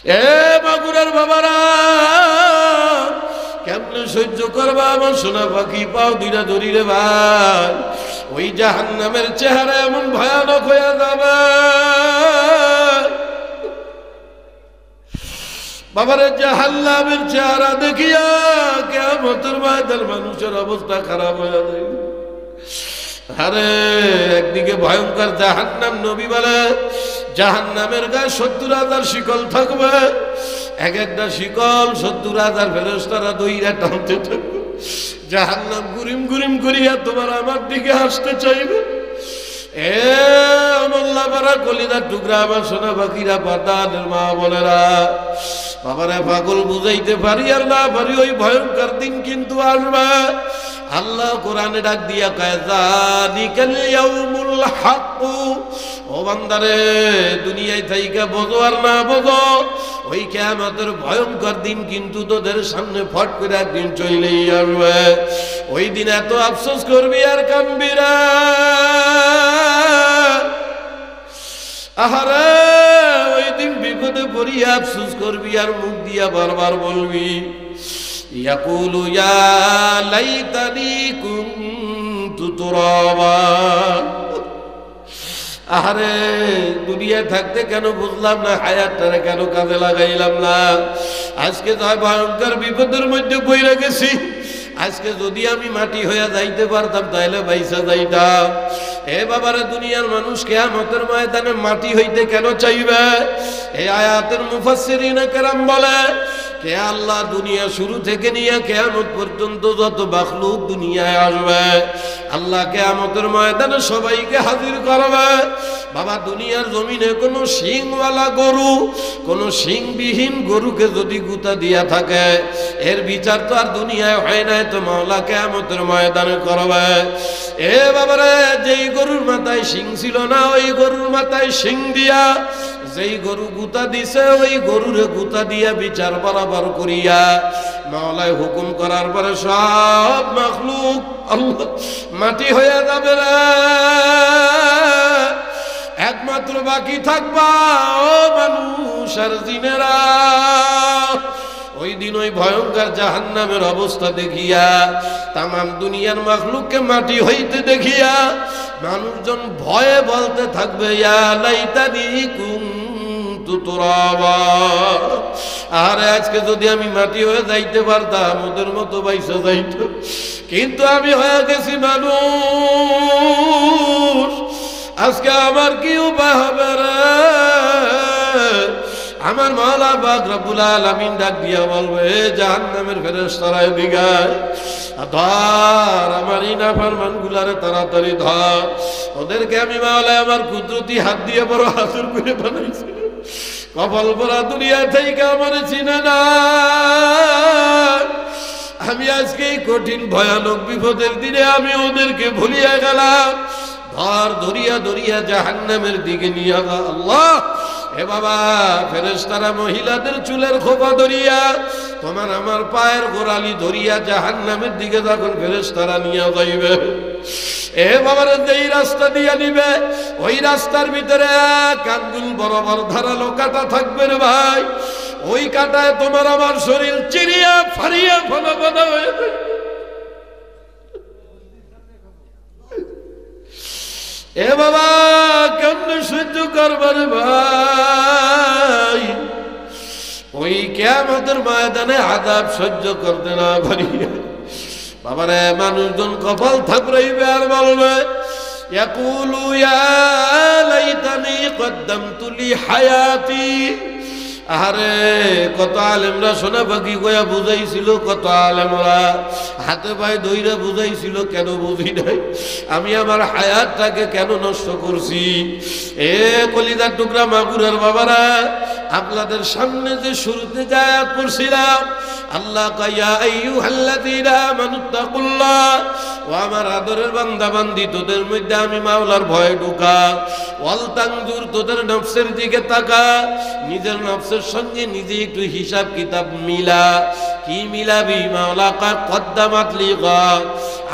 এ মাগুরার বাবারা, কেমনে সহ্য করবা আমার সোনা পাখি পাও দুইটা ধরি রে ভাই। ওই জাহান্নামের চেহারা এমন ভয়ানক হয়ে যাবে বাবারে, জাহান্নামের চেহারা দেখিয়া কিয়ামতের ময়দান মানুষের অবস্থা খারাপ হয়ে যায়। আরে একদিকে ভয়ঙ্কর জাহান্নাম, নবী বলে জাহান্নামের গায়ে 70,000 শিকল থাকবে, এক একটা শিকল 70,000 ফেরেশতারা দইরা টানতে থাকবে। জাহান্নাম গুরিম গুরিম করিয়া তোমার আমার দিকে আসতে চাইবে। এ আমল্লা পারা কলিদার টুকরা আমার সোনা পাখিরা, পাতানের মা বোনেরা, বাবারা পাগল বুঝাইতে পারি আর না পারি, ওই ভয়ঙ্কর দিন কিন্তু আসবে। আল্লাহ কোরআনে ডাক দিয়া কয় যালিকাল ইয়াউমুল হক, ও বান্দারে দুনিয়ায় থাইকা বোঝো আর না বোঝো, ওই কিয়ামতের ভয়ঙ্কর দিন কিন্তু তোদের সামনে ফট করে একদিন চলেই আসবে। ওই দিন এত আফসোস করবি আর কাঁদবি রে। আহারে ওই দিন বিপদে পড়িয়া আফসোস করবি আর মুখ দিয়া বারবার বলবি ইয়াকুলু ইয়া লাইতানি কুনতু তুরাবা। আরে দুনিয়ায় থাকতে কেন বুঝলাম না, হায়াতটারে কেন কাজে লাগাইলাম না। আজকে তো ভয়ঙ্কর বিপদের মধ্যে পইরা গেছি, আজকে যদি আমি মাটি হইয়া যাইতে পারতাম তাইলে বাইসা যাইতাম। এ বাবারে দুনিয়ার মানুষ কিয়ামতের ময়দানে মাটি হইতে কেন চাইবে? এই আয়াতের মুফাসসিরিনে কেরাম বলে কে আল্লাহ দুনিয়া শুরু থেকে নিয়ে কিয়ামত পর্যন্ত যত মাখলুক দুনিয়ায় আসবে, আল্লাহ কিয়ামতের ময়দানে সবাইকে হাজির করবে। বাবা দুনিয়ার জমিনে কোনো শিংওয়ালা গরু, কোনো শিংবিহীন গরুকে যদি গুতা দিয়া থাকে, এর বিচার তো আর দুনিয়ায় হয় নাই, তো মাওলা কিয়ামতের ময়দানে করবে। এ বাবারে যেই গরুর মাথায় শিং ছিল না, ওই গরুর মাথায় শিং দিয়া, যেই গরু গুতা দিছে ওই গরুরে গুতা দিয়া বিচার বরাবর করিয়া মাওলায় হুকুম করার পরে সব মাখলুক আল্লাহ মাটি হয়ে যাবে রে। একমাত্র বাকি থাকবা ও মানুষ আর জিনেরা। ওই দিন ওই ভয়ঙ্কর জাহান্নামের অবস্থা দেখিয়া, তামাম দুনিয়ার মাখলুককে মাটি হইতে দেখিয়া মানুষজন ভয়ে বলতে থাকবে ইয়া লাইতানি কুনতু তুরাবা। আরে আজকে যদি আমি মাটি হয়ে যাইতে পারতাম, ওদের মতো বাইসা যাইত, কিন্তু আমি হয়ে গেছি মানুষ। আজকে আমার কি উপায় হবে রে? আমার মাওলা পাক রব্বুল আলামিন ডাক দিয়া বলবে জাহান্নামের ফেরেশতারা এদিকে ধর, আমার এই নাফরমানগুলারে তাড়াতাড়ি ধর। ওদেরকে আমি মাওলা আমার কুদরতি হাত দিয়ে বড় হাসুর করে বানাইছি, কপাল পরা দুনিয়া থেকে আমার চিনে না। আমি আজকে এই কঠিন ভয়ানক বিপদের দিনে আমি ওদেরকে ভুলিয়া গেলাম। ধর ধরিয়া ধরিয়া জাহান্নামের দিকে নিয়ে যা আল্লাহ। এ বাবা ফেরেশতারা মহিলাদের চুলের খোপা ধরিয়া, তোমার আমার পায়ের গোড়ালি ধরিয়া জাহান্নামের দিকে যখন ফেরেশতারা নিয়ে যাইবে, এ বাবারে যেই রাস্তা দিয়ে নিবে ওই রাস্তার ভিতরে এক আঙ্গুল বরাবর ধারালো কাঁটা থাকবে রে ভাই। ওই কাঁটায় তোমার আমার শরীর চিরিয়া ফাড়িয়া ফনা ফনা হয়ে যাবে। এ বাবা কেমনে সহ্য করবার ভাই? ওই কিয়ামতের ময়দানে আযাব সহ্য করতে না পারি বাবারে মানুষজন কপাল থাপড়াইবে আর বলবে ইয়াকুলু ইয়া লাইতানি কদ্দামতু লি হায়াতি। আরে কত আলেমরা সোনা পাখি গোয়া বুঝাইছিল, কত আলেমরা হাতে পায়ে দইরা বুঝাইছিল, কেন বুঝি নাই? আমি আমার হায়াতটাকে কেন নষ্ট করছি? এ কলিজার টুকরা মাগুরার বাবারা, আপনাদের সামনে যে শুরুতে যায় পড়ছিলাম আল্লাহ কাইয়া আইয়ুহাল্লাযীনা আমানুত্তাকুল্লাহ, ও আমার আদরের বান্দা বান্দি তোদের মধ্যে আমি মাওলার ভয় ঢুকা। ওয়াল তানজুর, তোদের নফসের দিকে তাকা, নিজের নফসের সঙ্গে নিজে একটু হিসাব কিতাব মিলা। কি মিলাবি? মাওলা কদ্দামাত লিগা,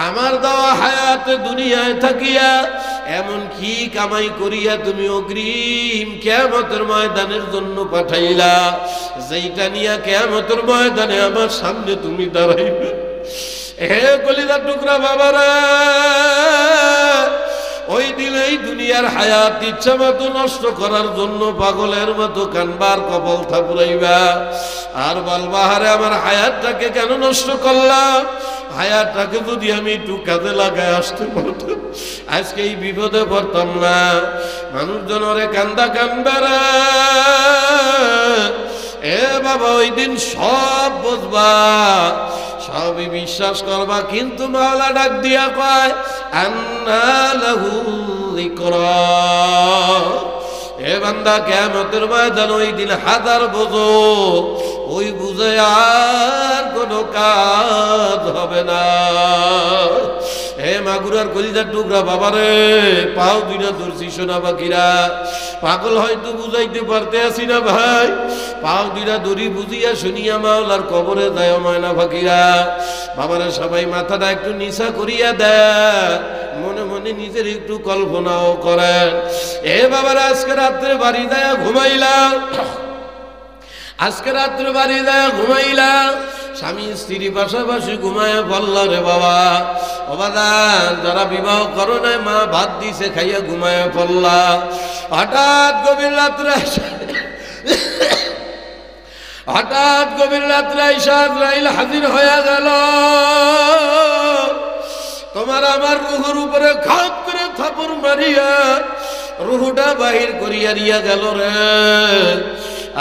আমার দেওয়া হায়াতে দুনিয়ায় থাকিয়া এমন কি কামাই করিয়া তুমি অগ্রিম কিয়ামতের ময়দানের জন্য পাঠাইলা, যেইটা নিয়া কিয়ামতের ময়দানে আমার সামনে তুমি দাঁড়াইবে। হে কলিজার টুকরা বাবারা, ওই দিন এই দুনিয়ার হায়াত ইচ্ছা মতো নষ্ট করার জন্য পাগলের মতো কানবার কপাল থাপুরাইবা, আর বলবা হারে আমার হায়াতটাকে কেন নষ্ট করলাম, হায়াতটাকে যদি আমি একটু কাজে লাগায় আসতে পারতাম আজকে এই বিপদে পড়তাম না। মানুষজন ওরে কান্দা কানবারা, এ বাবা ওই দিন সব বুঝবা, সবই বিশ্বাস করবা, কিন্তু মাওলা ডাক দিয়া কয় আন্না লাহু যিকরা। এ বান্দা কিয়ামতের ময়দান ওই দিন হাজার বোঝো, ওই বুঝে আর কোনো কাজ হবে না। হে মাগুরার কলিজার টুকরা বাবারে, পাও দুইটা ধরছি সোনা পাখিরা, পাগল হয়তো বুঝাইতে পারতে আসি না ভাই, পাও দুইটা দড়ি বুঝিয়া শুনিয়া মাওলার কবরে যায় ময়না পাখিরা। বাবারা সবাই মাথাটা একটু নিচা করিয়া দেয়, মনে মনে নিজের একটু কল্পনাও করেন। এ বাবারা আজকে রাত্রে বাড়ি যায় ঘুমাইলাম, আজকে রাত্রে বাড়ি যায় ঘুমাইলাম, স্বামী স্ত্রী পাশাপাশি ঘুমায় বললা রে বাবা, অবাদান যারা বিবাহ করো নাই মা ভাত দিছে খাইয়া ঘুমায় পড়লা। হঠাৎ গভীর রাত্রে আজরাইল হাজির হয়ে গেল, তোমার আমার রুহুর উপরে খাপ করে থাপড় মারিয়া রুহুটা বাহির করিয়া দিয়া গেল রে।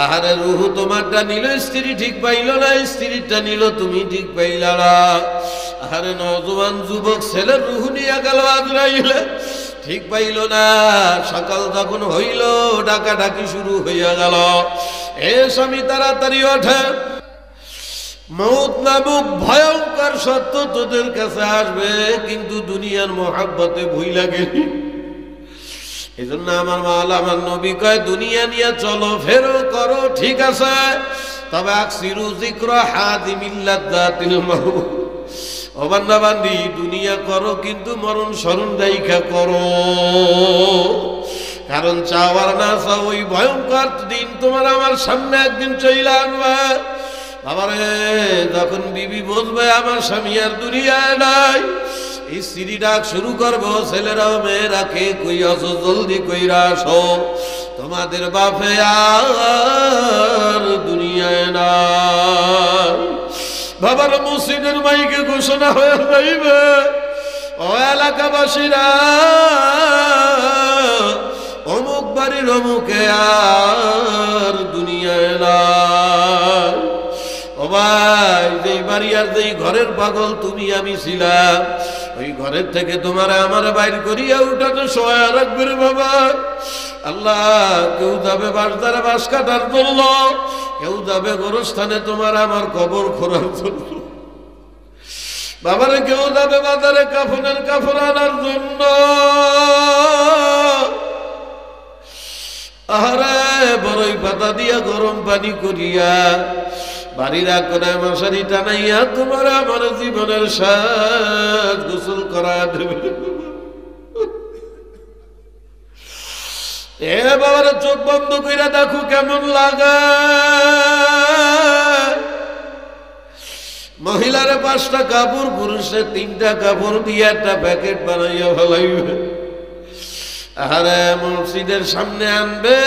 আহারে রুহু তোমারটা নিল, স্ত্রী ঠিক পাইল না, স্ত্রীটা নিল তুমি ঠিক পাইলা না। আহারে নওজোয়ান যুবক ছেলের রুহু নিয়ে গেল আজরাইল, ঠিক পাইল না। সকাল যখন হইল ডাকাডাকি শুরু হইয়া গেল, এ স্বামী তাড়াতাড়ি ওঠে, মউত নামক ভয়ঙ্কর সত্য তোদের কাছে আসবে, কিন্তু দুনিয়ার মহাব্বতে ভুইলা গেলি। এই জন্য আমার মাওলা আমার নবী কয় দুনিয়া নিয়ে চলো ফেরো করো ঠিক আছে, তবে আকসিরু যিকরা হাদিমিল লাযাতিল মাউত। ও বান্দা বান্দি দুনিয়া করো কিন্তু মরণ স্মরণ রাইখা করো, কারণ চাওয়ার না চাও ওই ভয়ঙ্কর দিন তোমার আমার সামনে একদিন চলে আসবে। বাবারে যখন বিবি বলবে আমার স্বামী আর দুনিয়ায় নাই, স্ত্রী ডাক শুরু করবো, ছেলেরাও মেয়েরাকে কই আসো জলদি কইরা আসো, তোমাদের বাপে আর দুনিয়ায় নাই। বাবার মসজিদের মাইকে ঘোষণা হয়ে যাইবে, ও এলাকাবাসীরা অমুক বাড়ির অমুকে আর দুনিয়ায় নাই। ও ভাই যেই বাড়ি আর যেই ঘরের পাগল তুমি আমি ছিলাম, ওই ঘরের থেকে তোমার আমার বাইর করিয়া উঠাতে সহায় রাখবে রে বাবা। আল্লাহ কেউ যাবে বাসদারে বাস কাটার জন্য, কেউ যাবে গোরস্থানে তোমার আমার কবর খোঁড়ার জন্য, বাবারে কেউ যাবে বাজারে কাফনের কাপড় আনার জন্য। আরে বড়ই পাতা দিয়া গরম পানি করিয়া বাড়ির কোনায় মশারি টানাইয়া তোমার আমার জীবনের সাথ গোসল করা দেবে। এ বাবার চোখ বন্ধ কইরা দেখো কেমন লাগা, মহিলারে 5টা কাপড়, পুরুষের 3টা কাপড় দিয়ে একটা প্যাকেট বানাইয়া ফেলাইবে। আরে মসজিদের সামনে আনবে,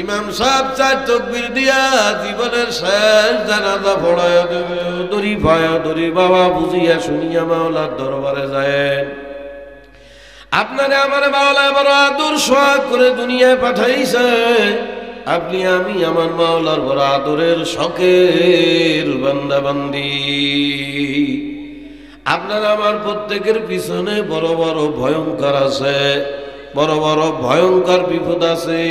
ইমাম সাহেব 4 তাকবীর দিয়া জীবনের শেষ জানাজা পড়ায়া দেবে। দড়ি পায়া দড়ি বাবা বুঝিয়া শুনিয়া মাওলার দরবারে যায়। আপনারে আমার মাওলা বড় আদর সোহাগ করে দুনিয়ায় পাঠাইছে, আপনি আমি আমার মাওলার বড় আদরের শখের বান্দা বান্দি। আপনার আমার প্রত্যেকের পিছনে বড় বড় ভয়ঙ্কর আছে, বড় বড় ভয়ঙ্কর বিপদ আছে।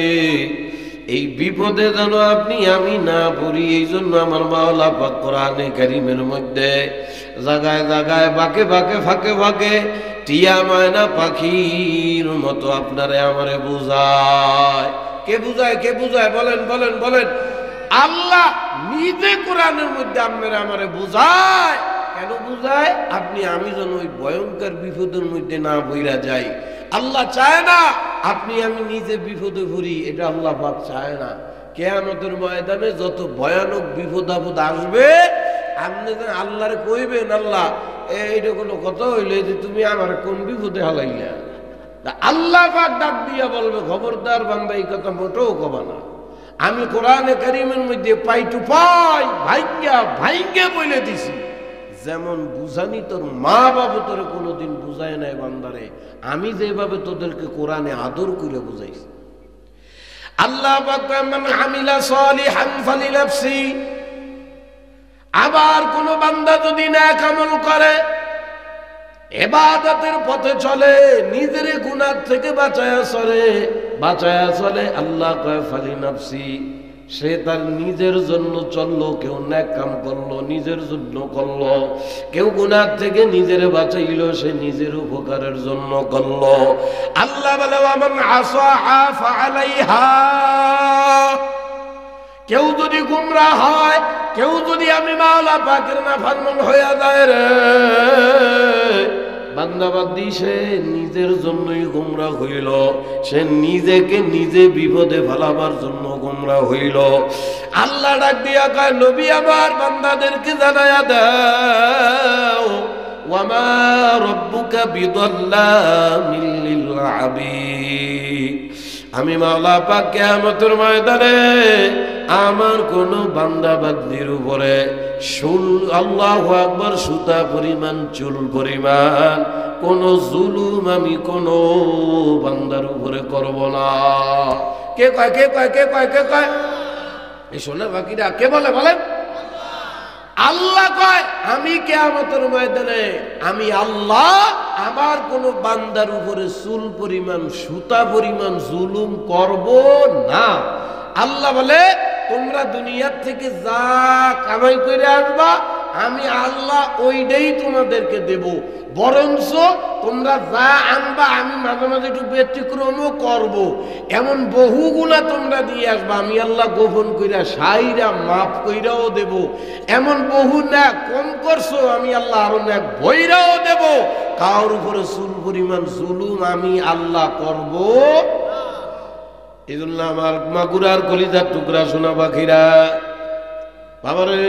এই বিপদে যেন আপনি আমি না পড়ি, এই জন্য আমার মাওলা পাক কোরআনে কারীমের মধ্যে জায়গায় জায়গায় বাঁকে বাঁকে ফাঁকে ফাঁকে টিয়া ময়না পাখির মতো আপনারে আমারে বুঝায়। কে বুঝায়? কে বুঝায়? বলেন বলেন বলেন। আল্লাহ নিজে কোরআনের মধ্যে আপনারে আমারে বুঝায়। কেন বুঝায়? আপনি আমি যেন ওই ভয়ঙ্কর বিপদের মধ্যে না বইরা যাই। আল্লাহ চায় না আপনি আমি নিজে বিপদে পড়ি, এটা আল্লাহ পাক চায় না। কিয়ামতের ময়দানে যত ভয়ানক বিপদ আপদ আসবে, আপনি যেন আল্লাহরে কইবেন, আল্লাহ এইটা কোনো কথা হইলে যে তুমি আমার কোন বিপদে হালাইলা? আল্লাহ পাক ডাক দিয়া বলবে, খবরদার বান্দা, এই কথা মোটেও কবা না। আমি কোরআনে কারীমের মধ্যে পাই টু পাই ভাইঙ্গা বলে দিছি, যেমন বুঝানি তোর মা বাবা তোরে কোনোদিন বুঝায় নাই বান্দারে, আমি যেভাবে তোদেরকে কোরআনে আদর করে বুঝাইছি। আল্লাহ পাক মান আমিলা সালিহান ফালিনাফসি। আবার কোন বান্দা যদি নেক আমল করে, ইবাদতের পথে চলে, নিজের গুনাহ থেকে বাঁচায়া চলে, আল্লাহ কয় ফালিনাফসি, সে তার নিজের জন্য চললো। কেউ নেক কাম করলো নিজের জন্য করলো, কেউ গুনাহ থেকে নিজের বাঁচাইলো, সে নিজের উপকারের জন্য করলো। আল্লাহ বলে ওয়ামান আসাহা ফাআলাইহা। কেউ যদি গুমরাহ হয়, কেউ যদি আমি মাওলা পাকের নাফরমান হইয়া যায় রে বান্দাবান্দি, সে নিজের জন্যই গুমরাহ হইল, সে নিজেকে নিজে বিপদে ফেলাবার জন্য গুমরাহ হইল। আল্লাহ ডাক দিয়া কয়, নবী আমার বান্দাদেরকে জানায়া দাও, ওয়ামা রব্বুকা বিযাল্লামিল লিল আবিদ। আমি মাওলা পাক কিয়ামতের ময়দানে আমার কোন বান্দা বান্দির উপরে আল্লাহু আকবার সুতা পরিমাণ চুল পরিমাণ কোন জুলুম আমি কোন বান্দার উপরে করব না। কে কয় কে কয় কে কয় কে কয়? এই শোনা বাকিরা কে বলে? বলেন আল্লাহ কয়, আমি কিয়ামতের ময়দানে আমি আল্লাহ আমার কোন বান্দার উপরে চুল পরিমাণ সুতা পরিমাণ জুলুম করব না। আল্লাহ বলে, তোমরা দুনিয়ার থেকে যা কামাই করে আসবা আমি আল্লাহ ওইটাই তোমাদেরকে দেব, বরঞ্চ তোমরা যা আনবা আমি মাঝে মাঝে একটু ব্যতিক্রমও করব। এমন বহুগুলা তোমরা দিয়ে আসবা, আমি আল্লাহ গোপন কইরা সাইরা মাফ কইরাও দেব। এমন বহু না কম করছো, আমি আল্লাহ আরো না বইরাও দেব। কার উপরে চুল পরিমাণ জুলুম আমি আল্লাহ করব। এই জন্য আমার মাগুরার কলিজার টুকরা শোনা পাখিরা, বাবারে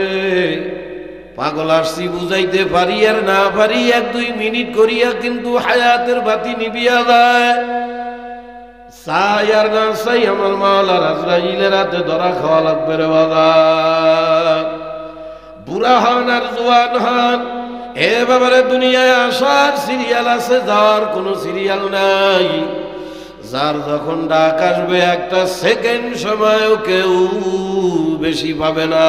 পাগল আসছি বুঝাইতে পারি আর না পারি, 1-2 মিনিট করিয়া কিন্তু হায়াতের বাতি নিবিয়া যায়। চাই আর না চাই আমার মাওলার আজরাইলের হাতে ধরা খাওয়া লাগবে রে বাবা। বুড়া হন আর জোয়ান হন, এ বাবারে দুনিয়ায় আসার সিরিয়াল আছে, যাওয়ার কোনো সিরিয়াল নাই। যার যখন ডাক আসবে একটা সেকেন্ড সময়ও কেউ বেশি পাবে না।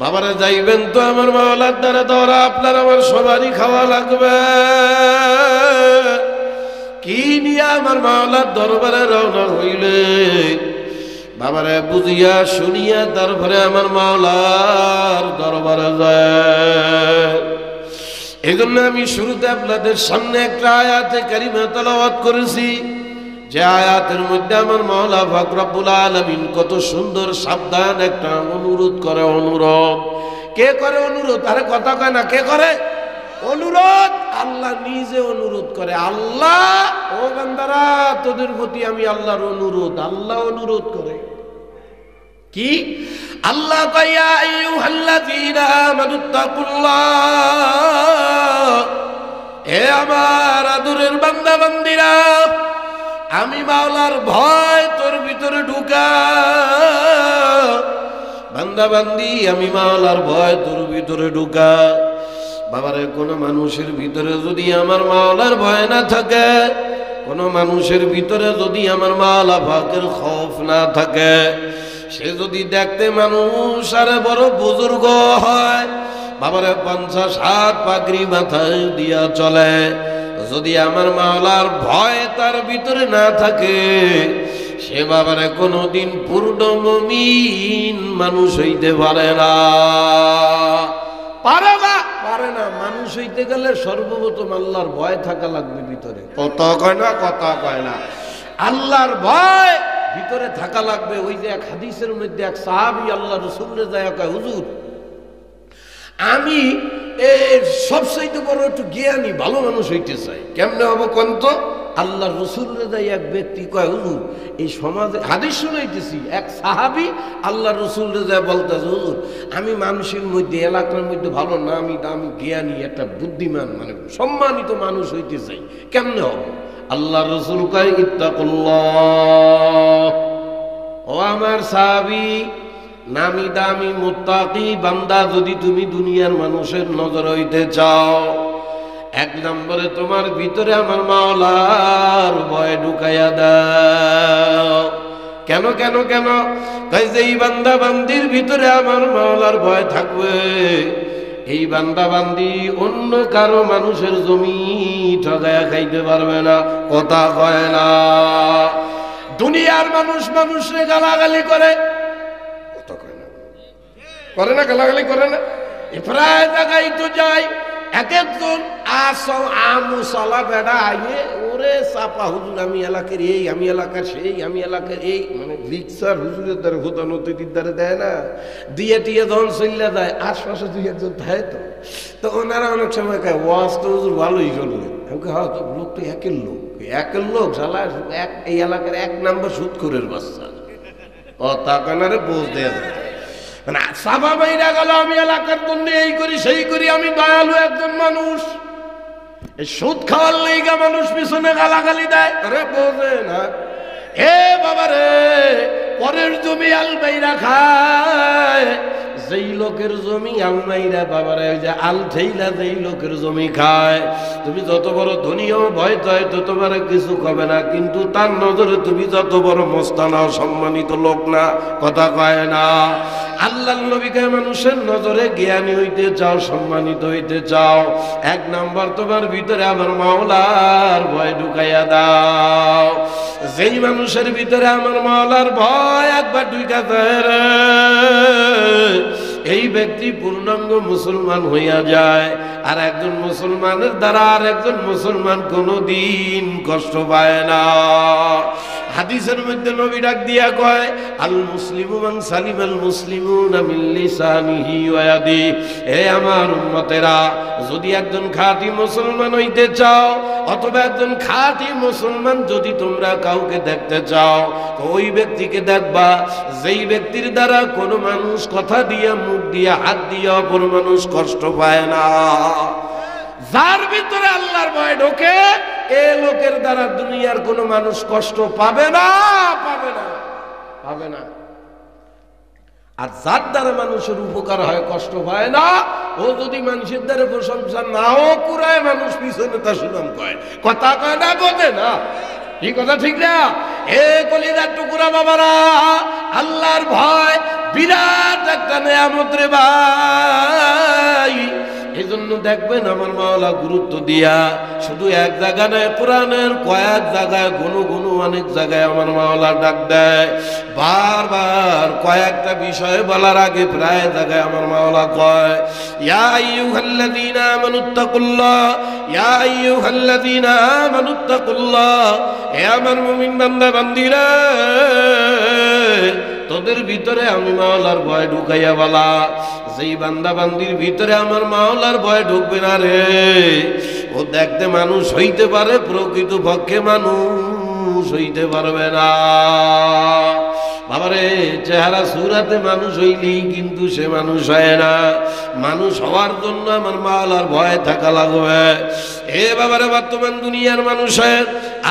বাবারা যাইবেন তো আমার মাওলার দ্বারা ধরা, আপনার আমার সবারই খাওয়া লাগবে। কি নিয়ে আমার মাওলার দরবারে রওনা হইলে বাবারে বুঝিয়া শুনিয়া তারপরে আমার মাওলার দরবারে যায়। এই জন্য আমি শুরুতে আপনাদের সামনে একটা আয়াতে কারিমা তেলাওয়াত করেছি, যে আয়াতের মধ্যে আমার মাওলা পাক রব্বুল আলামিন কত সুন্দর সাবধান একটা অনুরোধ করে। অনুরোধ কে করে? অনুরোধ আরে কথা কয় না, কে করে অনুরোধ? আল্লাহ নিজে অনুরোধ করে। আল্লাহ, ও বান্দারা তোদের প্রতি আমি আল্লাহর অনুরোধ। আল্লাহ অনুরোধ করে কি? আল্লাহ কয়, ইয়া আইয়ুহাল্লাযীনা আমানুত্তাকুল্লাহ, হে আমার আদরের বান্দা বান্দিরা, আমি মাওলার ভয় তোর ভিতরে ঢুকা। বান্দা বান্দি, আমি মাওলার ভয় তোর ভিতরে ঢুকা। বাবারে, কোন মানুষের ভিতরে যদি আমার মাওলার ভয় না থাকে, কোন মানুষের ভিতরে যদি আমার মাওলা পাকের খৌফ না থাকে, সে যদি দেখতে মানুষ আরে বড় বুজুর্গ হয়, বাবারে 50-60 পাগড়ি মাথায় দিয়া চলে, যদি আমার মাওলার ভয় তার ভিতরে না থাকে, সে বাবারে কোনদিন পূর্ণ মুমিন মানুষ হইতে পারে না। পারে না। মানুষ হইতে গেলে সর্বপ্রথম আল্লাহর ভয় থাকা লাগবে ভিতরে। কথা কয় না, কথা কয় না। আল্লাহর ভয় ভিতরে থাকা লাগবে। ওই যে এক হাদিসের মধ্যে এক সাহাবী আল্লাহ রাসূলের যায় কয়, হুজুর আমি সবচাইতে বড় একটু জ্ঞানী ভালো মানুষ হইতে চাই। কেমনে হবো কোন তো? আল্লাহ রসুলরে যাই এক ব্যক্তি কয়, হুজুর এই সমাজে হাদিস শুনাইতেছি, এক সাহাবী আল্লাহ রসুলরে যায় বলতেছে, হুজুর আমি মানুষের মধ্যে এলাকার মধ্যে ভালো নামি দামি জ্ঞানী একটা বুদ্ধিমান মানে সম্মানিত মানুষ হইতে চাই, কেমনে হবো? আল্লাহ রসুল কয় ইত্তাকুল্লাহ, ও আমার সাহাবী নামি দামি মুত্তাকি বান্দা, যদি তুমি দুনিয়ার মানুষের নজর হইতে চাও, এক নম্বরে তোমার ভিতরে আমার মাওলার ভয় ঢুকাইয়া দাও। কেন কেন কেন? কয় যে এই বান্দা বান্দির ভিতরে আমার মাওলার ভয় থাকবে, এই বান্দা বান্দি অন্য কারো মানুষের জমি ঠগায়া খাইতে পারবে না। কথা কয় না? দুনিয়ার মানুষ মানুষরে গালাগালি করে, কথা কয় না? করে না? গালাগালি করে না? প্রায় জায়গায় তো যায়, এক একজন আমুসালা বেড়া আইয়ে ওরে চাপা, হুজুর আমি এলাকার এই, আমি এলাকার সেই, আমি এলাকার এই, মানে রিক্সার হুজুরের দ্বারা হুদানো তৈরির দ্বারা দেয় না, দিয়ে টিয়ে যখন চলিয়া যায় আশপাশে দুই একজন দেয়, তো ওনারা অনেক সময় কয় ওয়াজ তো হুজুর ভালোই করলেন। আমাকে হ্যাঁ, তো লোক তো একের লোক শালা এই এলাকার এক নাম্বার সুদখোরের বাচ্চা। ও তা কেনারে বোঝ দেয়া যায় মানে সাবা বাইরা গেল, আমি এলাকার জন্য এই করি সেই করি, আমি দয়ালু একজন মানুষ, এই সুদ খাওয়ার লাইগা মানুষ পিছনে গালাগালি দেয়। আরে বোঝে না এ বাবা রে, পরের জমি আলমাইরা খায়, যেই লোকের জমি আলমাইরা বাবারে ওই যে আল ঠেইলা যেই লোকের জমি খায়, তুমি যত বড় ধনীও ভয় তয় তত বড় কিছু কবে না, কিন্তু তার নজরে তুমি যত বড় মস্তানা সম্মানিত লোক না। কথা কয় না? আল্লাহর নবীকে মানুষের নজরে জ্ঞানী হইতে চাও, সম্মানিত হইতে চাও, এক নাম্বার তোমার ভিতরে আমার মাওলার ভয় ঢুকাইয়া দাও। যেই মানুষের ভিতরে আমার মাওলার ভয় একবার ঢুকা যায় রে, এই ব্যক্তি পূর্ণাঙ্গ মুসলমান হইয়া যায়। আর একজন মুসলমানের দ্বারা আর একজন মুসলমান কোনদিন কষ্ট পায় না। হাদিসের মধ্যে নবী ডাক দিয়া কয়, আল মুসলিমু মান সালিমাল মুসলিমুনা মিন লিসানিহি ওয়া ইয়াদিহি। হে আমার উম্মতেরা, যদি একজন খাঁটি মুসলমান হইতে চাও, অথবা একজন খাঁটি মুসলমান যদি তোমরা কাউকে দেখতে চাও, তো ওই ব্যক্তিকে দেখবা যেই ব্যক্তির দ্বারা কোনো মানুষ কথা দিয়া, মুখ দিয়া, হাত দিয়া অপর মানুষ কষ্ট পায় না। যার ভিতরে আল্লাহর ভয় ঢোকে, এ লোকের দ্বারা দুনিয়ার কোনো মানুষ কষ্ট পাবে না, পাবে না, পাবে না। আর যার দ্বারা মানুষের উপকার হয়, কষ্ট পায় না, ও যদি মানুষের দ্বারা প্রশংসা নাও কুরায়, মানুষ পিছনে তার সুনাম কয়। কথা কয় না? বোঝে না? কি কথা ঠিক না? এ কলিজার টুকুরা বাবারা, আল্লাহর ভয় বিরাট একটা নেয়ামত রে ভাই। এই জন্য দেখবেন আমার মাওলা গুরুত্ব দিয়া শুধু এক জায়গা নয়, কোরআনের কয়েক জায়গায় গুনু অনেক জায়গায় আমার মাওলা ডাক দেয়। বারবার কয়েকটা বিষয় বলার আগে প্রায় জায়গায় আমার মাওলা কয়, ইয়া আইয়ুহাল্লাযীনা আমানুত্তাকুল্লাহ, ইয়া আইয়ুহাল্লাযীনা আমানুত্তাকুল্লাহ। হে আমার মুমিন বান্দা বান্দীরা, তোদের ভিতরে আমি মাওলার ভয় ঢুকাইয়া বলা। যেই বান্দা বান্দির ভিতরে আমার মাওলার ভয় ঢুকবে না রে, ও দেখতে মানুষ হইতে পারে, প্রকৃত পক্ষে মানুষ হইতে পারবে না। বাবারে, চেহারা সুরাতে মানুষ হইলি কিন্তু সে মানুষ হয় না। মানুষ হওয়ার জন্য আমার মাওলার ভয় থাকা লাগবে। এ বাবারে, বর্তমান দুনিয়ার মানুষের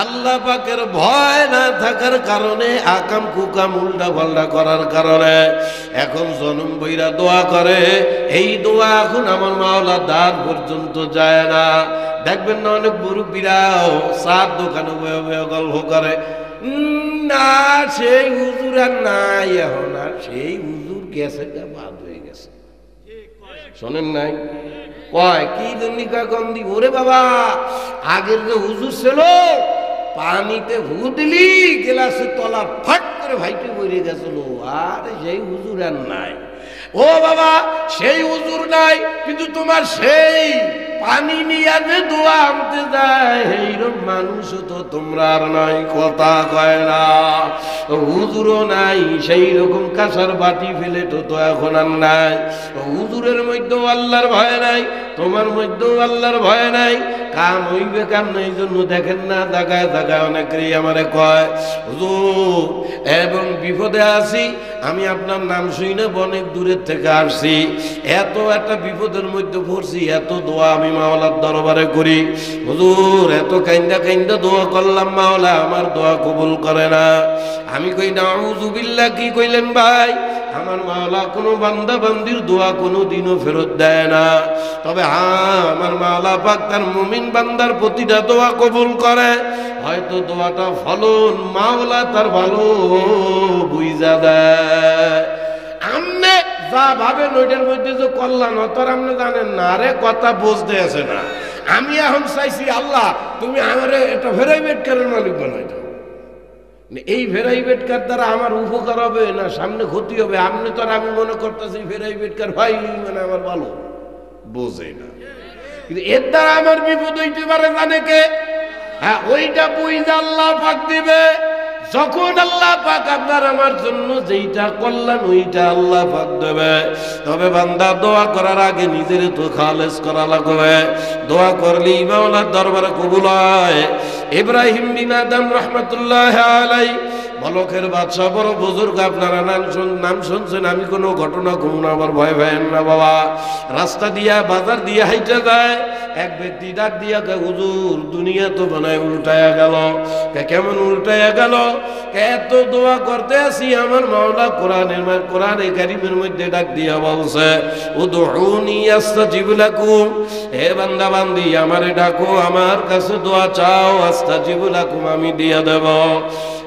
আল্লাহ পাকের ভয় না থাকার কারণে, আকাম কুকাম উল্টা পাল্টা করার কারণে এখন জনম বইরা দোয়া করে, এই দোয়া এখন আমার মাওলার দ্বার পর্যন্ত যায় না। দেখবেন না অনেক মুরব্বীরাও চার দোকানে বয়ে বয়ে গল্প করে, না সেই হুজুর আর নাই এখন, আর সেই হুজুর গেছে, বাদ হয়ে গেছে। শোনেন নাই? কয় কি জন্য কম দিব? ওরে বাবা, আগের যে হুজুর ছিল, পানিতে ভু দিলি গেলাসের তলা ফাট করে ভাইটে বইরে গেছিল, আর সেই হুজুর আর নাই। ও বাবা, সেই হুজুর নাই, কিন্তু তোমার সেই পানি নিয়ে যে দোয়া আনতে যায় এইরকম মানুষ তো তোমরা আর নাই, কথা কয় না। হুজুরও নাই, সেই রকম কাঁসার বাটি ফেলে তো এখন আর নাই। হুজুরের মধ্যেও আল্লাহর ভয় নাই, তোমার মধ্যেও আল্লাহর ভয় নাই। কাম হইবে কাম নাই জন্য দেখেন না জায়গায় জায়গায় অনেকেই আমারে কয় হুজুর এবং বিপদে আছি, আমি আপনার নাম শুই না অনেক দূরের থেকে আসছি, এত একটা বিপদের মধ্যে পড়ছি, এত দোয়া আমি মাওলার দরবারে করি হুজুর, এত কাইন্দা কাইন্দা দোয়া করলাম, মাওলা আমার দোয়া কবুল করে না। আমি কই না আউযু বিল্লাহ, কি কইলেন ভাই? আমার মাওলা কোনো বান্দা বান্দির দোয়া কোনো দিনও ফেরত দেয় না, তবে হ্যাঁ আমার মাওলা পাক তার মুমিন বান্দার প্রতিটা দোয়া কবুল করে। হয়তো দোয়াটা ফলন মাওলা তার ভালো বুঝা দেয়। আমনে যা ভাবেন ওইটার মধ্যে যে কল্যাণ তোর আপনি জানেন না, আরে কথা বুঝতে আছে না। আমি এখন চাইছি আল্লাহ তুমি আমার একটা প্রাইভেট কারের মালিক বানাই দাও, এই প্রাইভেট কার দ্বারা আমার উপকার হবে না সামনে ক্ষতি হবে। আপনি তো আর আমি মনে করতেছি প্রাইভেট কার ভাই মানে আমার ভালো বোঝে না, কিন্তু এর দ্বারা আমার বিপদ হইতে পারে জানে কে? হ্যাঁ ওইটা বুঝে আল্লাহ পাক দিবে। যখন আল্লাহ পাক আপনার আমার জন্য যেইটা কল্যাণ ওইটা আল্লাহ পাক দেবে। তবে বান্দা দোয়া করার আগে নিজের তো খালেস করা লাগবে। দোয়া করলেই মাওলার দরবারে কবুল হয়। ইব্রাহিম বিন আদম রহমতুল্লাহ আলাই বলকের বাদশাহ, বড় বুজুর্গ, আপনারা নাম শুনছেন, আমি কোনো ঘটনা কমু না, আবার ভয় ভয়েন না বাবা। রাস্তা দিয়া বাজার দিয়া হাইটে যায়, এক ব্যক্তি ডাক দিয়া কে হুজুর দুনিয়া তো বানায় উল্টায়া গেল। কেমন উল্টায়া গেল? এত দোয়া করতে আসি আমার মাওলা কোরআনে কারীমের মধ্যে ডাক দিয়া বলছে উদউনি আস্তাজিব লাকুম, হে বান্দা বান্দি আমারে ডাকো, আমার কাছে দোয়া চাও, আস্তাজিব লাকুম আমি দিয়া দেব।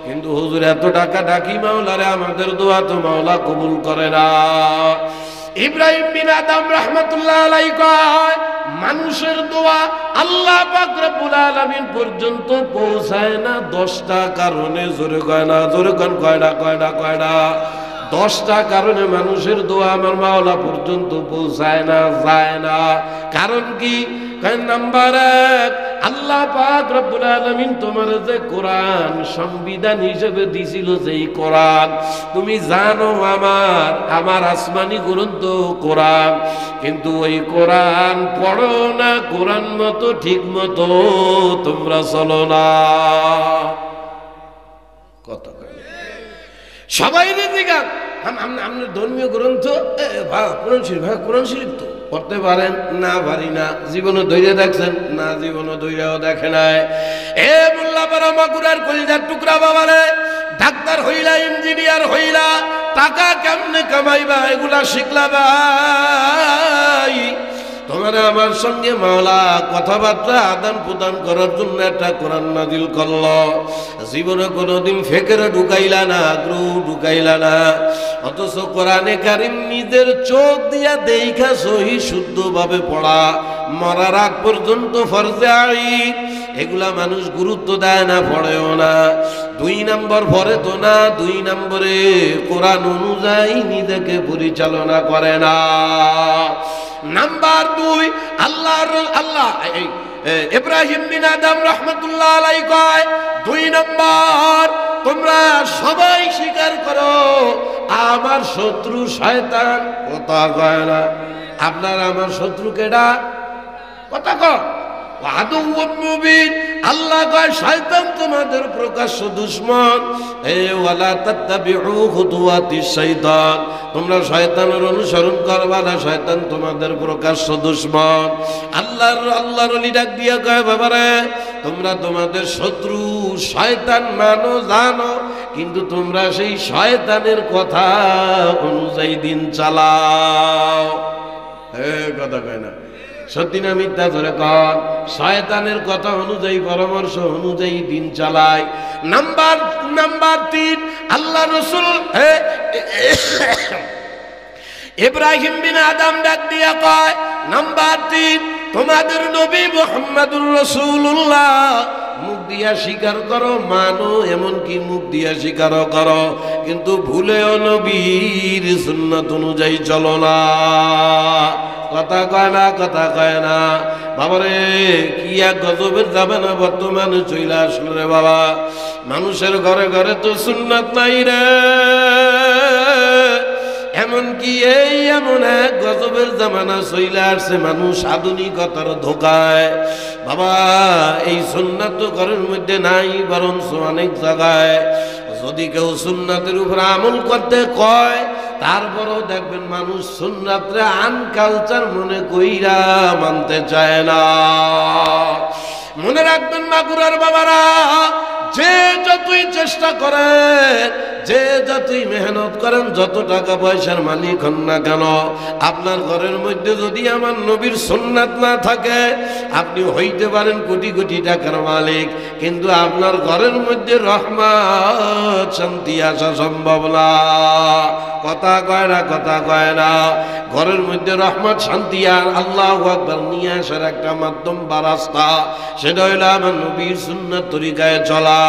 কিন্তু হুজুর এত টাকা ডাকি মাওলারে, আমাদের দোয়া তো মাওলা কবুল করে না। ইব্রাহিম বিন আদম রাহমাতুল্লাহ আলাইহি কয় মানুষের দোয়া আল্লাহ পাক রব্বুল আলামিন পর্যন্ত পৌঁছায় না 10টা কারণে। জোরে কয় না, জোরে কোন কয়টা? 10টা কারণে মানুষের দোয়া আমার মাওলা পর্যন্ত পৌঁছায় না, যায় না। কারণ কি? নাম্বার 1, আল্লাহ পাক রব্বুল আলামিন তোমার যে কোরআন সংবিধান হিসেবে দিছিল, যেই কোরআন তুমি জানো আমার আসমানি গ্রন্থ কোরআন, কিন্তু ওই কোরআন পড়ো না, কোরআন মতো ঠিক মতো তোমরা চলো না। কত সবাই জিজ্ঞাসা আপনার ধর্মীয় গ্রন্থ কোরআন শরীফ তো পড়তে পারেন না? পারি না। জীবনে ধৈর্য দেখছেন না? জীবনে ধৈর্যও দেখে নাই। এ মোল্লা পাড়া মাগুরার কলিজার টুকরা বাবারে, ডাক্তার হইলা, ইঞ্জিনিয়ার হইলা, টাকা কেমনে কামাইবা এগুলা শিখলা ভাই। তোমার আমার সঙ্গে মাওলা কথাবার্তা আদান প্রদান করার জন্য একটা কোরআন নাজিল করল। জীবনে কোনোদিন ফেকেরে ঢুকাইলা না, আগ্রহ ঢুকাইলা না, অথচ কোরআনে কারীম নিজের চোখ দিয়া দেখা সহি শুদ্ধভাবে পড়া, মরার আগ পর্যন্ত ফরজে আইন, এগুলা মানুষ গুরুত্ব দেয় না, পড়েও না। 2 নম্বর পড়ে তো না, 2 নম্বরে কোরআন অনুযায়ী নিজেকে পরিচালনা করে না। নাম্বার 2, আল্লাহ ইব্রাহিম বিন আদম রাহমাতুল্লাহ আলাইহি কয় 2 নম্বর তোমরা সবাই স্বীকার করো আমার শত্রু শয়তান। কথা কয় না? আপনার আমার শত্রু কেডা? কথা কয় আদুউম মুবিন। আল্লাহ কয় শয়তান তোমাদের প্রকাশ্য দুশমন। ওয়ালা তাত্তাবিউ খুতুওয়াতিশ শাইতান, তোমরা শয়তানের অনুসরণ করবা না, শয়তান তোমাদের প্রকাশ্য দুশমন। আল্লাহর ওলি ডাক দিয়া কয় বাবারে, তোমরা তোমাদের শত্রু শয়তান মানো জানো, কিন্তু তোমরা সেই শয়তানের কথা অনুযায়ী দিন চালাও। কথা কয় না? সত্যি না মিথ্যা? ধরে কর। শয়তানের কথা অনুযায়ী, পরামর্শ অনুযায়ী দিন চালায়। নাম্বার 3, আল্লাহ রাসূল ইব্রাহিম বিন আদম ডাক দিয়া কয় নাম্বার 3, তোমাদের নবী মুহাম্মদুর রাসূলুল্লাহ মুখ দিয়া স্বীকার করো, মানো, এমনকি মুখ দিয়া স্বীকারও করো, কিন্তু ভুলেও নবীর সুন্নাত অনুযায়ী চলো না। কথা কয় না, কথা কয় না। বাবারে কি এক গজবের যাবে না বর্তমানে চইলা আসলো রে বাবা। মানুষের ঘরে ঘরে তো সুন্নাত নাই রে। এমনকি এই এমন এক গজবের জামানা চইলা আসছে, মানুষ আধুনিকতার ধোকায় বাবা এই সুন্নাত তো ঘরের মধ্যে নাই, বরঞ্চ অনেক জায়গায় যদি কেউ সুন্নাতের উপর আমল করতে কয়, তারপরও দেখবেন মানুষ সুন্নাতরে আনকালচার মনে কইরা মানতে চায় না। মনে রাখবেন মাগুরার বাবারা, যে যতই চেষ্টা করেন, যে যতই মেহনত করেন, যত টাকা পয়সার মালিক হন না কেন, আপনার ঘরের মধ্যে যদি আমার নবীর সুন্নাত না থাকে, আপনি হইতে পারেন কোটি কোটি টাকার মালিক, কিন্তু আপনার ঘরের মধ্যে রহমত শান্তি আসা সম্ভব না। কথা কয় না, কথা কয় না। ঘরের মধ্যে রহমত শান্তি আর আল্লাহু আকবার নিয়ে আসার একটা মাধ্যম বা রাস্তা, সেটা হইল আমার নবীর সুন্নাত তরিকায় চলা।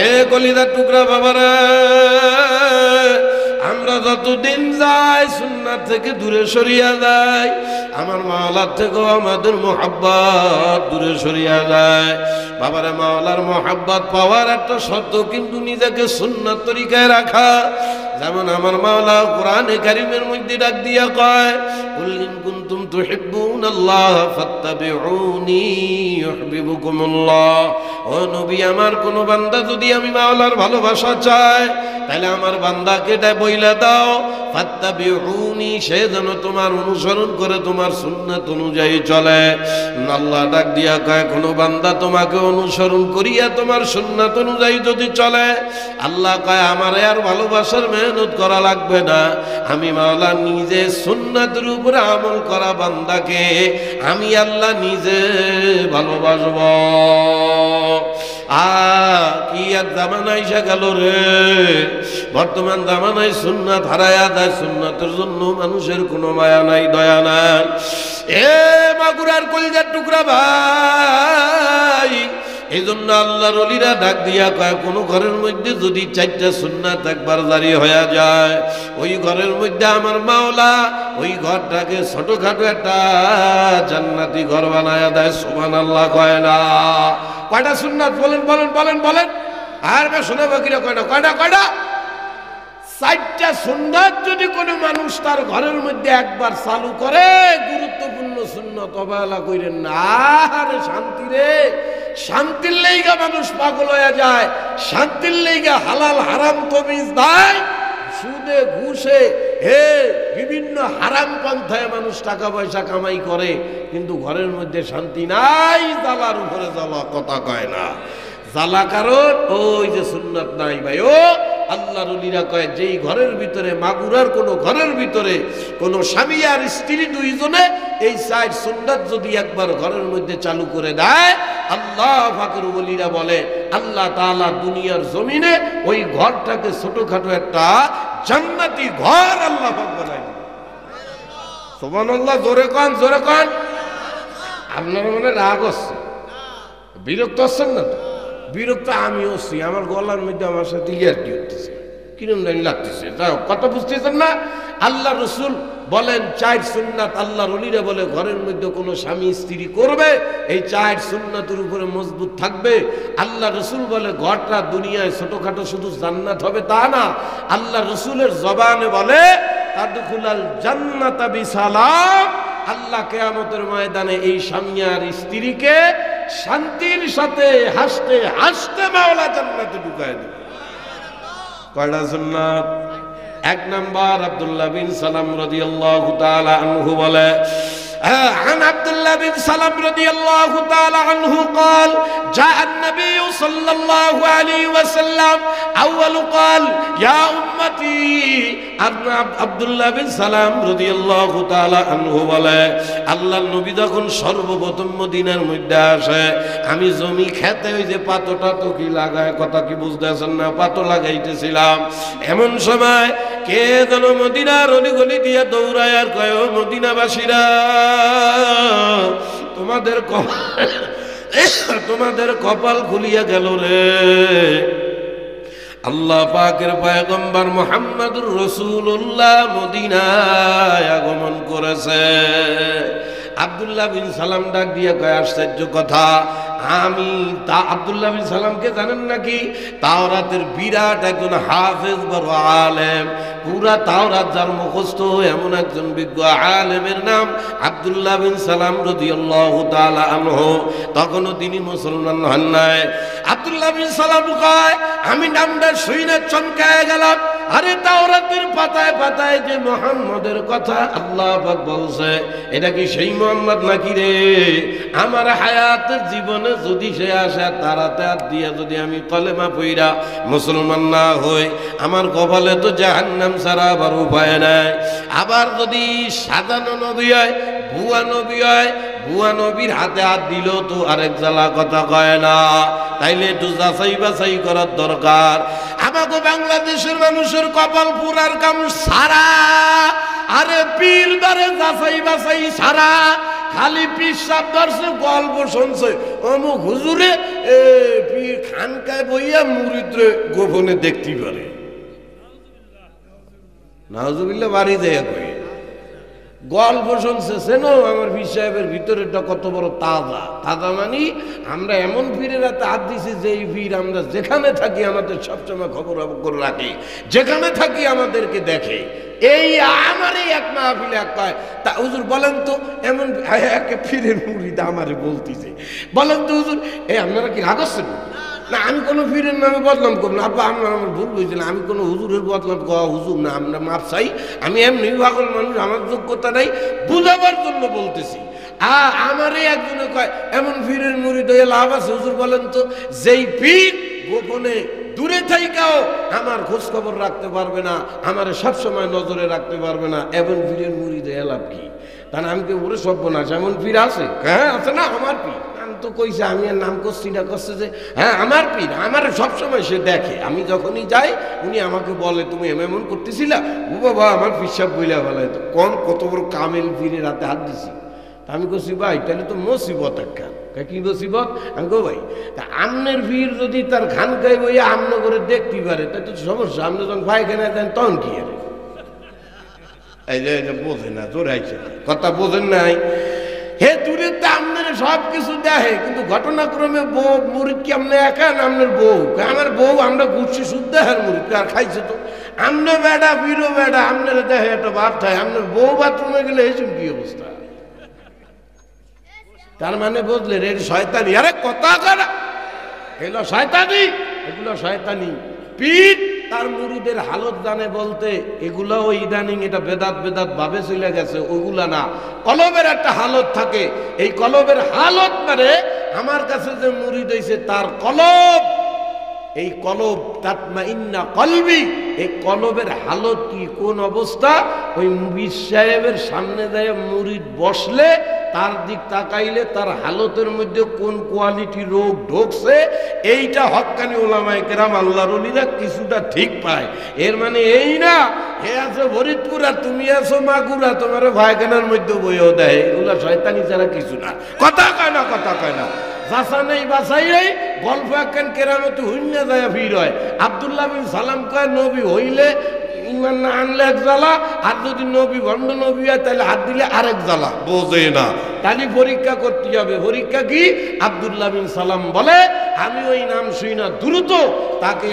এ কলিজার টুকরা বাবারা, আমরা যতদিন যাই সুন্নাত থেকে দূরে সরিয়া যাই, আমার মাওলার থেকেও আমাদের মোহাব্বত দূরে সরিয়া যায়। বাবারে মাওলার মোহাব্বত পাওয়ার একটা শর্ত কিন্তু নিজেকে সুন্নাত তরিকায় রাখা। যেমন আমার মাওলা কোরআনে কারীমের মধ্যে ডাক দিয়া কয়, কুল ইন কুনতুম তুহিব্বুনাল্লাহ ফাত্তাবিউনি ইউহিব্বুকুমুল্লাহ। ও নবী, আমার কোন বান্দা যদি আমি মাওলার ভালোবাসা চায়, তাহলে আমার বান্দাকে বইলা দাও ফাত্তাবিউনি, সে যেন তোমার অনুসরণ করে তোমার সুন্নাত অনুযায়ী চলে। আল্লাহ ডাক দিয়া কয়, কোন বান্দা তোমাকে অনুসরণ করিয়া তোমার সুন্নাত অনুযায়ী যদি চলে, আল্লাহ কয় আমার আর ভালোবাসার মেহনত করা লাগবে না, আমি মাওলা নিজে সুন্নাতের উপরে আমল করা বান্দাকে আমি আল্লাহ নিজে ভালোবাসব। কি এক জামানা এসে গেল রে। বর্তমান জামানায় সুন্নাত হারায়া দেয়, সুন্নাতের জন্য মানুষের কোনো মায়া নাই, দয়া নাই। এ মাগুরার কলিজার টুকরা ভাই, এই জন্য আল্লাহর ওলিরা ডাক দিয়া কয়, কোন ঘরের মধ্যে যদি 4টা সুন্নাত একবার জারি হয়ে যায়, ওই ঘরের মধ্যে আমার মাওলা ওই ঘরটাকে ছোটখাটো একটা জান্নাতি ঘর বানায়া দেয়। সুবহানাল্লাহ কয় না? কয়টা সুন্নাত বলেন বলেন বলেন বলেন? আর শোনা বাকিরা কয়টা? কয়টা কয়টা? 4টা সুন্নাত যদি কোনো মানুষ তার ঘরের মধ্যে একবার চালু করে, গুরুত্বপূর্ণ সুন্নাত অবহেলা কইরেন না। আরে শান্তি রে, শান্তির লেগা মানুষ পাগল হয়ে যায়, শান্তির লেগা হালাল হারাম তমিজ দেয়, সুদে ঘুষে বিভিন্ন হারাম পন্থায় মানুষ টাকা পয়সা কামাই করে, কিন্তু ঘরের মধ্যে শান্তি নাই, জ্বালার উপরে জ্বালা। কথা কয় না? জ্বালা কারণ ওই যে সুন্নাত নাই ভাই। ও আল্লাহর ওলিরা কয়, যেই ঘরের ভিতরে, মাগুরার কোন ঘরের ভিতরে কোন স্বামী আর স্ত্রী দুইজনে এই 4 সুন্নাত যদি একবার ঘরের মধ্যে চালু করে দেয়, আল্লাহ পাকের ওলিরা বলে আল্লাহ তাআলা দুনিয়ার জমিনে ওই ঘরটাকে ছোটখাটো একটা জান্নাতি ঘর আল্লাহ পাক বানায় দিবে। সুবহানাল্লাহ। জোরে কন, জোরে কন। আপনার মনে রাগ হচ্ছে, বিরক্ত হচ্ছেন না তো? বিরক্ত আমি হচ্ছি, আমার গলার মধ্যে আমার সাথে ইয়ার্কি হতেছে, কিরম জানি লাগতেছে। যাই হোক, কথা বুঝতেছেন না? আল্লাহ রসুল বলেন 4 সুন্নাত, আল্লাহর ওলিরা বলে ঘরের মধ্যে কোনো স্বামী স্ত্রী করবে, এই 4 সুন্নাতের উপরে মজবুত থাকবে। আল্লাহ রসুল বলে ঘরটা দুনিয়ায় ছোটখাটো শুধু জান্নাত হবে তা না, আল্লাহ রসুলের জবানে বলে তাদখুলাল জান্নাতা বিসালাম। আল্লাহ কিয়ামতের ময়দানে এই স্বামী আর স্ত্রীকে শান্তির সাথে হাসতে হাসতে মাওলা জান্নাতে ঢুকায় দিবে। কয়টা সুন্নাত? 1 নাম্বার, আব্দুল্লাহ বিন সালাম রাদিয়াল্লাহু তাআলা আনহু বলে, عن عبد الله بن سلام رضي الله تعالى عنه قال جاء النبي صلى الله عليه وسلم أول قال يا أمتي। عبد الله بن سلام رضي الله تعالى عنه বলে, আল্লাহর নবী যখন সর্বপ্রথম মদিনার মধ্যে আসে, আমি জমি খেতে ওই যে পাতোটা তো কি লাগায়, কথা কি বুঝতেছেন না? পাতো লাগাইতেছিলাম, এমন সময় কে যেন মদিনার অলিগলি দিয়ে দৌড়ায় আর কয়, ও মদিনাবাসীরা, তোমাদের তোমাদের কপাল খুলিয়া গেল রে। আল্লাহ পাকের পয়গম্বর মুহাম্মদুর রাসূলুল্লাহ মদিনায় আগমন করেছে। আব্দুল্লাহ বিন সালাম ডাক দিয়া কয়, আশ্চর্য কথা, আমি তা আব্দুল্লাহ বিন সালামকে জানেন নাকি? তাওরাতের বিরাট একজন হাফেজ, বড় আলেম, পুরা তাওরাত যার মুখস্থ এমন একজন বিজ্ঞ আলেমের নাম আব্দুল্লাহ বিন সালাম রাদিয়াল্লাহু তাআলা আনহু। তখনও তিনি মুসলমান হন নাই। আব্দুল্লাহ বিন সালাম কয়, আমি নামটা শুনে চমকায় গেলাম। আরে তাওরাতের পাতায় পাতায় যে মুহাম্মদের কথা আল্লাহ পাক বলছে, এটা কি সেই মুহাম্মদ নাকি রে? আমার হায়াতের জীবনে যদি সে আসে তারাতে হাত দিয়া যদি আমি কলেমা পইরা মুসলমান না হই, আমার কপালে তো জাহান্নাম ছাড়া আবার উপায় নাই। আবার যদি সাজানো নবী হয়, ভুয়া নবী হয়, ভুয়া নবীর হাতে হাত দিল তো আরেক জ্বালা, কথা কয় না। তাইলে একটু যাচাই বাছাই করার দরকার। আমাকে বাংলাদেশের মানুষের কপাল পুরার কাম সারা, আরে পীর দরে যাচাই বাছাই সারা, খালি পিসাব ধরছে, গল্প শুনছে, অমুক হুজুরে পীর খানকায় বইয়া মুরিদরে গোপনে দেখতে পারে। নাউজুবিল্লাহ বাড়ি যায় কই গল্প শুনছে। সেনো আমার পীর সাহেবের ভিতরেটা কত বড় তাজা। তাজা মানি আমরা এমন পীরের হাতে হাত দিছি যে এই পীর আমরা যেখানে থাকি আমাদের সবসময় খবর করে রাখি, যেখানে থাকি আমাদেরকে দেখে। এই আমারই এক মাহফিলে এক কয়, তা হুজুর বলেন তো, এমন একে পীরের মুরিদ আমারে বলতেছে, বলেন তো হুজুর আপনারা কি রাগ হচ্ছেন না? আমি কোনো পীরের নামে বদনাম করব না। আব্বা আমার ভুল হয়েছিল, আমি কোনো হুজুরের বদনাম হুজুর না, আমরা মাপ চাই। আমি এমনি পাগল মানুষ, আমার যোগ্যতা নাই, বুঝাবার জন্য বলতেছি। আমারই একজনে কয়, এমন পীরের মুরিদ হয়ে লাভ আছে হুজুর বলেন তো? যেই পীর গোপনে দূরে থাইকাও আমার খোঁজ খবর রাখতে পারবে না, আমার সবসময় নজরে রাখতে পারবে না, এমন পীরের মুরিদ হয়ে লাভ কি? তা আমি কে ওরে সর্বনাশ, এমন পীর আছে? হ্যাঁ আছে না, আমার পীর। তো কইছে, আমি আর নাম করছি না, করছে যে হ্যাঁ আমার পীর, আমার সবসময় সে দেখে, আমি যখনই যাই উনি আমাকে বলে তুমি এমন করতেছিলা, ও বাবা আমার পিসাব বইলা ফেলায়। তো কোন কত বড় কামেল পীরের হাতে হাত দিছি। তা আমি কইছি ভাই তাহলে তো মুসিবত একখান। কি মুসিবত? আমি কো ভাই তা আমনের পীর যদি তার খানকায় বইয়া আমন করে দেখতে পারে তাই তো সমস্যা। আপনি যখন পায়খানায় দেন তখন কি আরে? এই যে বোঝে না, জোর আইছে কথা বোঝেন নাই। হে দূরের তো আপনার সব কিছু দেখে, কিন্তু ঘটনাক্রমে বউ মুরিদ কি আপনি একা না আপনার বউ? আমার বউ আমরা ঘুরছি শুদ্ধ দেহের মুরিদ আর খাইছে তো আমনে বেড়া বিরো বেড়া আপনার দেখে একটা ভাব থাকে, আপনার বউ বাথরুমে গেলে এইসব কি অবস্থা? তার মানে বুঝলে রে শয়তানি। আরে কথা করা এগুলো শয়তানি, এগুলো শয়তানি। পীর তার মুরিদের হালত জানে বলতে এগুলো ওই ইদানিং এটা বেদাত বেদাত ভাবে চলে গেছে, ওগুলা না। কলবের একটা হালত থাকে, এই কলবের হালত মানে আমার কাছে যে মুরিদ হইছে তার কলব, এই কলব তাতমাইন্না কলবি, এই কলবের হালত কি কোন অবস্থা? ওই পীর সাহেবের সামনে যায় মুরিদ বসলে তার দিক তাকাইলে তার হালতের মধ্যে কোন কোয়ালিটি রোগ ঢুকছে এইটা হক্কানি ওলামায়ে কেরাম আল্লাহর ওলিরা কিছুটা ঠিক পায়। এর মানে এই না হে আছে ফরিদপুর আর তুমি আছো মাগুরা, তোমার ভাইখানার মধ্যে বইও দেয়, এগুলা শয়তানি ছাড়া কিছু না। কথা কয় না, কথা কয় না, যাচা নেই বাছাই নেই, গল্প একখান কেরামতি হুইন্না যায় ভিড় হয়। আব্দুল্লাহ বিন সালাম কয় নবী হইলে ইমান না আনলে এক জ্বালা, আর যদি নবী ভণ্ড নবী হয় তাহলে হাত দিলে আরেক জ্বালা। বোঝে না, তাহলে পরীক্ষা করতে হবে। পরীক্ষা কি? আব্দুল্লাহ বিন সালাম বলে আমি ওই নাম শুই না দ্রুত তাকে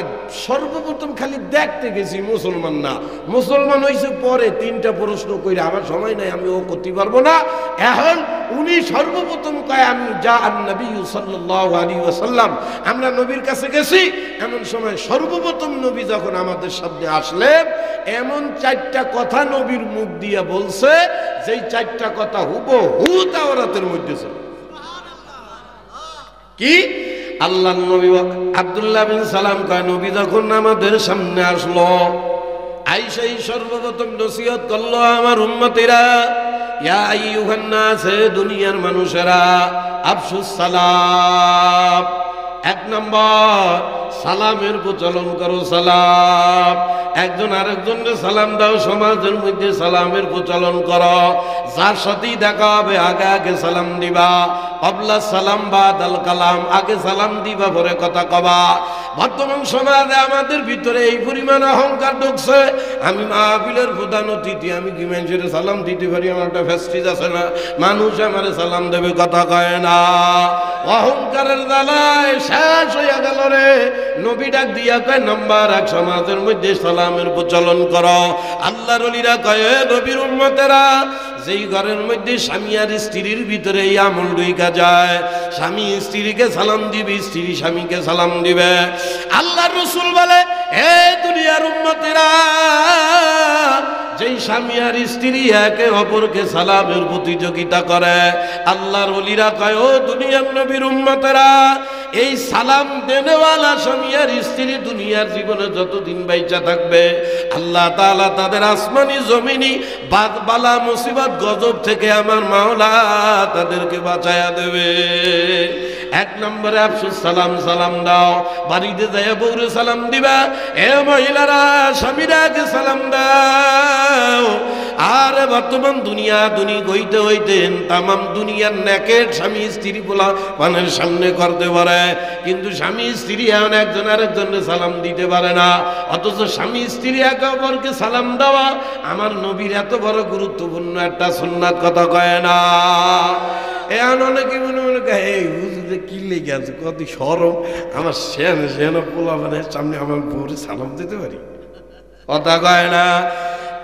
সর্বপ্রথম খালি দেখতে গেছি, মুসলমান না। মুসলমান হয়েছে পরে, তিনটা প্রশ্ন কইরা আমার সময় নাই, আমি ও করতে পারবো না। এখন উনি সর্বপ্রথম কয় আমি যা নবী সাল্লাল্লাহু আলাইহি ওয়াসাল্লাম, আমরা নবীর কাছে গেছি। এমন সময় সর্বপ্রথম নবী যখন আমাদের সামনে আসলেন, এমন চারটা কথা নবীর মুখ দিয়া বলছে যেই চারটা কথা হুবহু তাওরাতের মধ্যে ছিল। কি? আল্লাহ নবী আব্দুল্লাহ বিন সালাম কয় নবী যখন আমাদের সামনে আসলো, আইসাই সর্বপ্রথম নসিহত করলো আমার উম্মতেরা, ইয়া আইয়ুহান নাস, দুনিয়ার মানুষেরা, আফসুস সালাম। এক নম্বর সালামের প্রচলন করো। সালাম একজন আরেকজনকে সালাম দাও, সমাজের মধ্যে সালামের প্রচলন করো। যার সাথেই দেখা হবে আগে আগে সালাম দিবা। ক্বাবলা সালাম বাদাল কালাম, আগে সালাম দিবা পরে কথা কবা। বর্তমান সমাজে আমাদের ভিতরে এই পরিমাণ অহংকার ঢুকছে, আমি মাহফিলের প্রধান অতিথি, আমি কি মানুষের সালাম দিতে পারি, আমার একটা ফেস্টিজ আছে না, মানুষ আমারে সালাম দেবে, কথা কয় না। অহংকারের জ্বালায় শেষ হইয়া গেল রে। নবী ডাক দিয়া কয় নাম্বার 1 সমাজের মধ্যে সালামের প্রচলন করো। আল্লাহর ওলিরা কয় নবীর উম্মতেরা, যেই ঘরের মধ্যে স্বামী আর স্ত্রীর ভিতরে এই আমল ঢুইকা যায়, স্বামী স্ত্রীকে সালাম দিবে, স্ত্রী স্বামীকে সালাম দিবে। আল্লাহর রাসূল বলে হে দুনিয়ার উম্মতেরা, যেই স্বামী আর স্ত্রী একে অপরকে সালামের প্রতিযোগিতা করে, আল্লাহর ওলিরা কয় ও দুনিয়ার নবীর উম্মতেরা, এই সালাম দেনেওয়ালা স্বামী আর স্ত্রী দুনিয়ার জীবনে যতদিন বাইচা থাকবে, আল্লাহ তাআলা তাদের আসমানি জমিনি বালা মুসিবত গজব থেকে আমার মাওলা তাদেরকে বাঁচায়া দেবে। 1 নম্বরে আফসুস সালাম, সালাম দাও। বাড়িতে যায় বউরে সালাম দিবা, এ মহিলারা স্বামীরাকে সালাম দাও। আর বর্তমান দুনিয়া দুনি গইতে হইতেন তামাম দুনিয়ার নেকের স্বামী স্ত্রী বলা পানের সামনে করতে পারে, কিন্তু স্বামী স্ত্রী এমন একজন আরেকজনকে সালাম দিতে পারে না। অথচ স্বামী স্ত্রী একে অপরকে সালাম দেওয়া আমার নবীর এত বড় গুরুত্বপূর্ণ একটা সুন্নাত, কথা কয় না। এখন অনেকে মনে মনে এই হুজুরে কি লেগে আছে, কত শরম, আমার সেন পোলা মানে সামনে আমার বউরে সালাম দিতে পারি, কথা কয় না।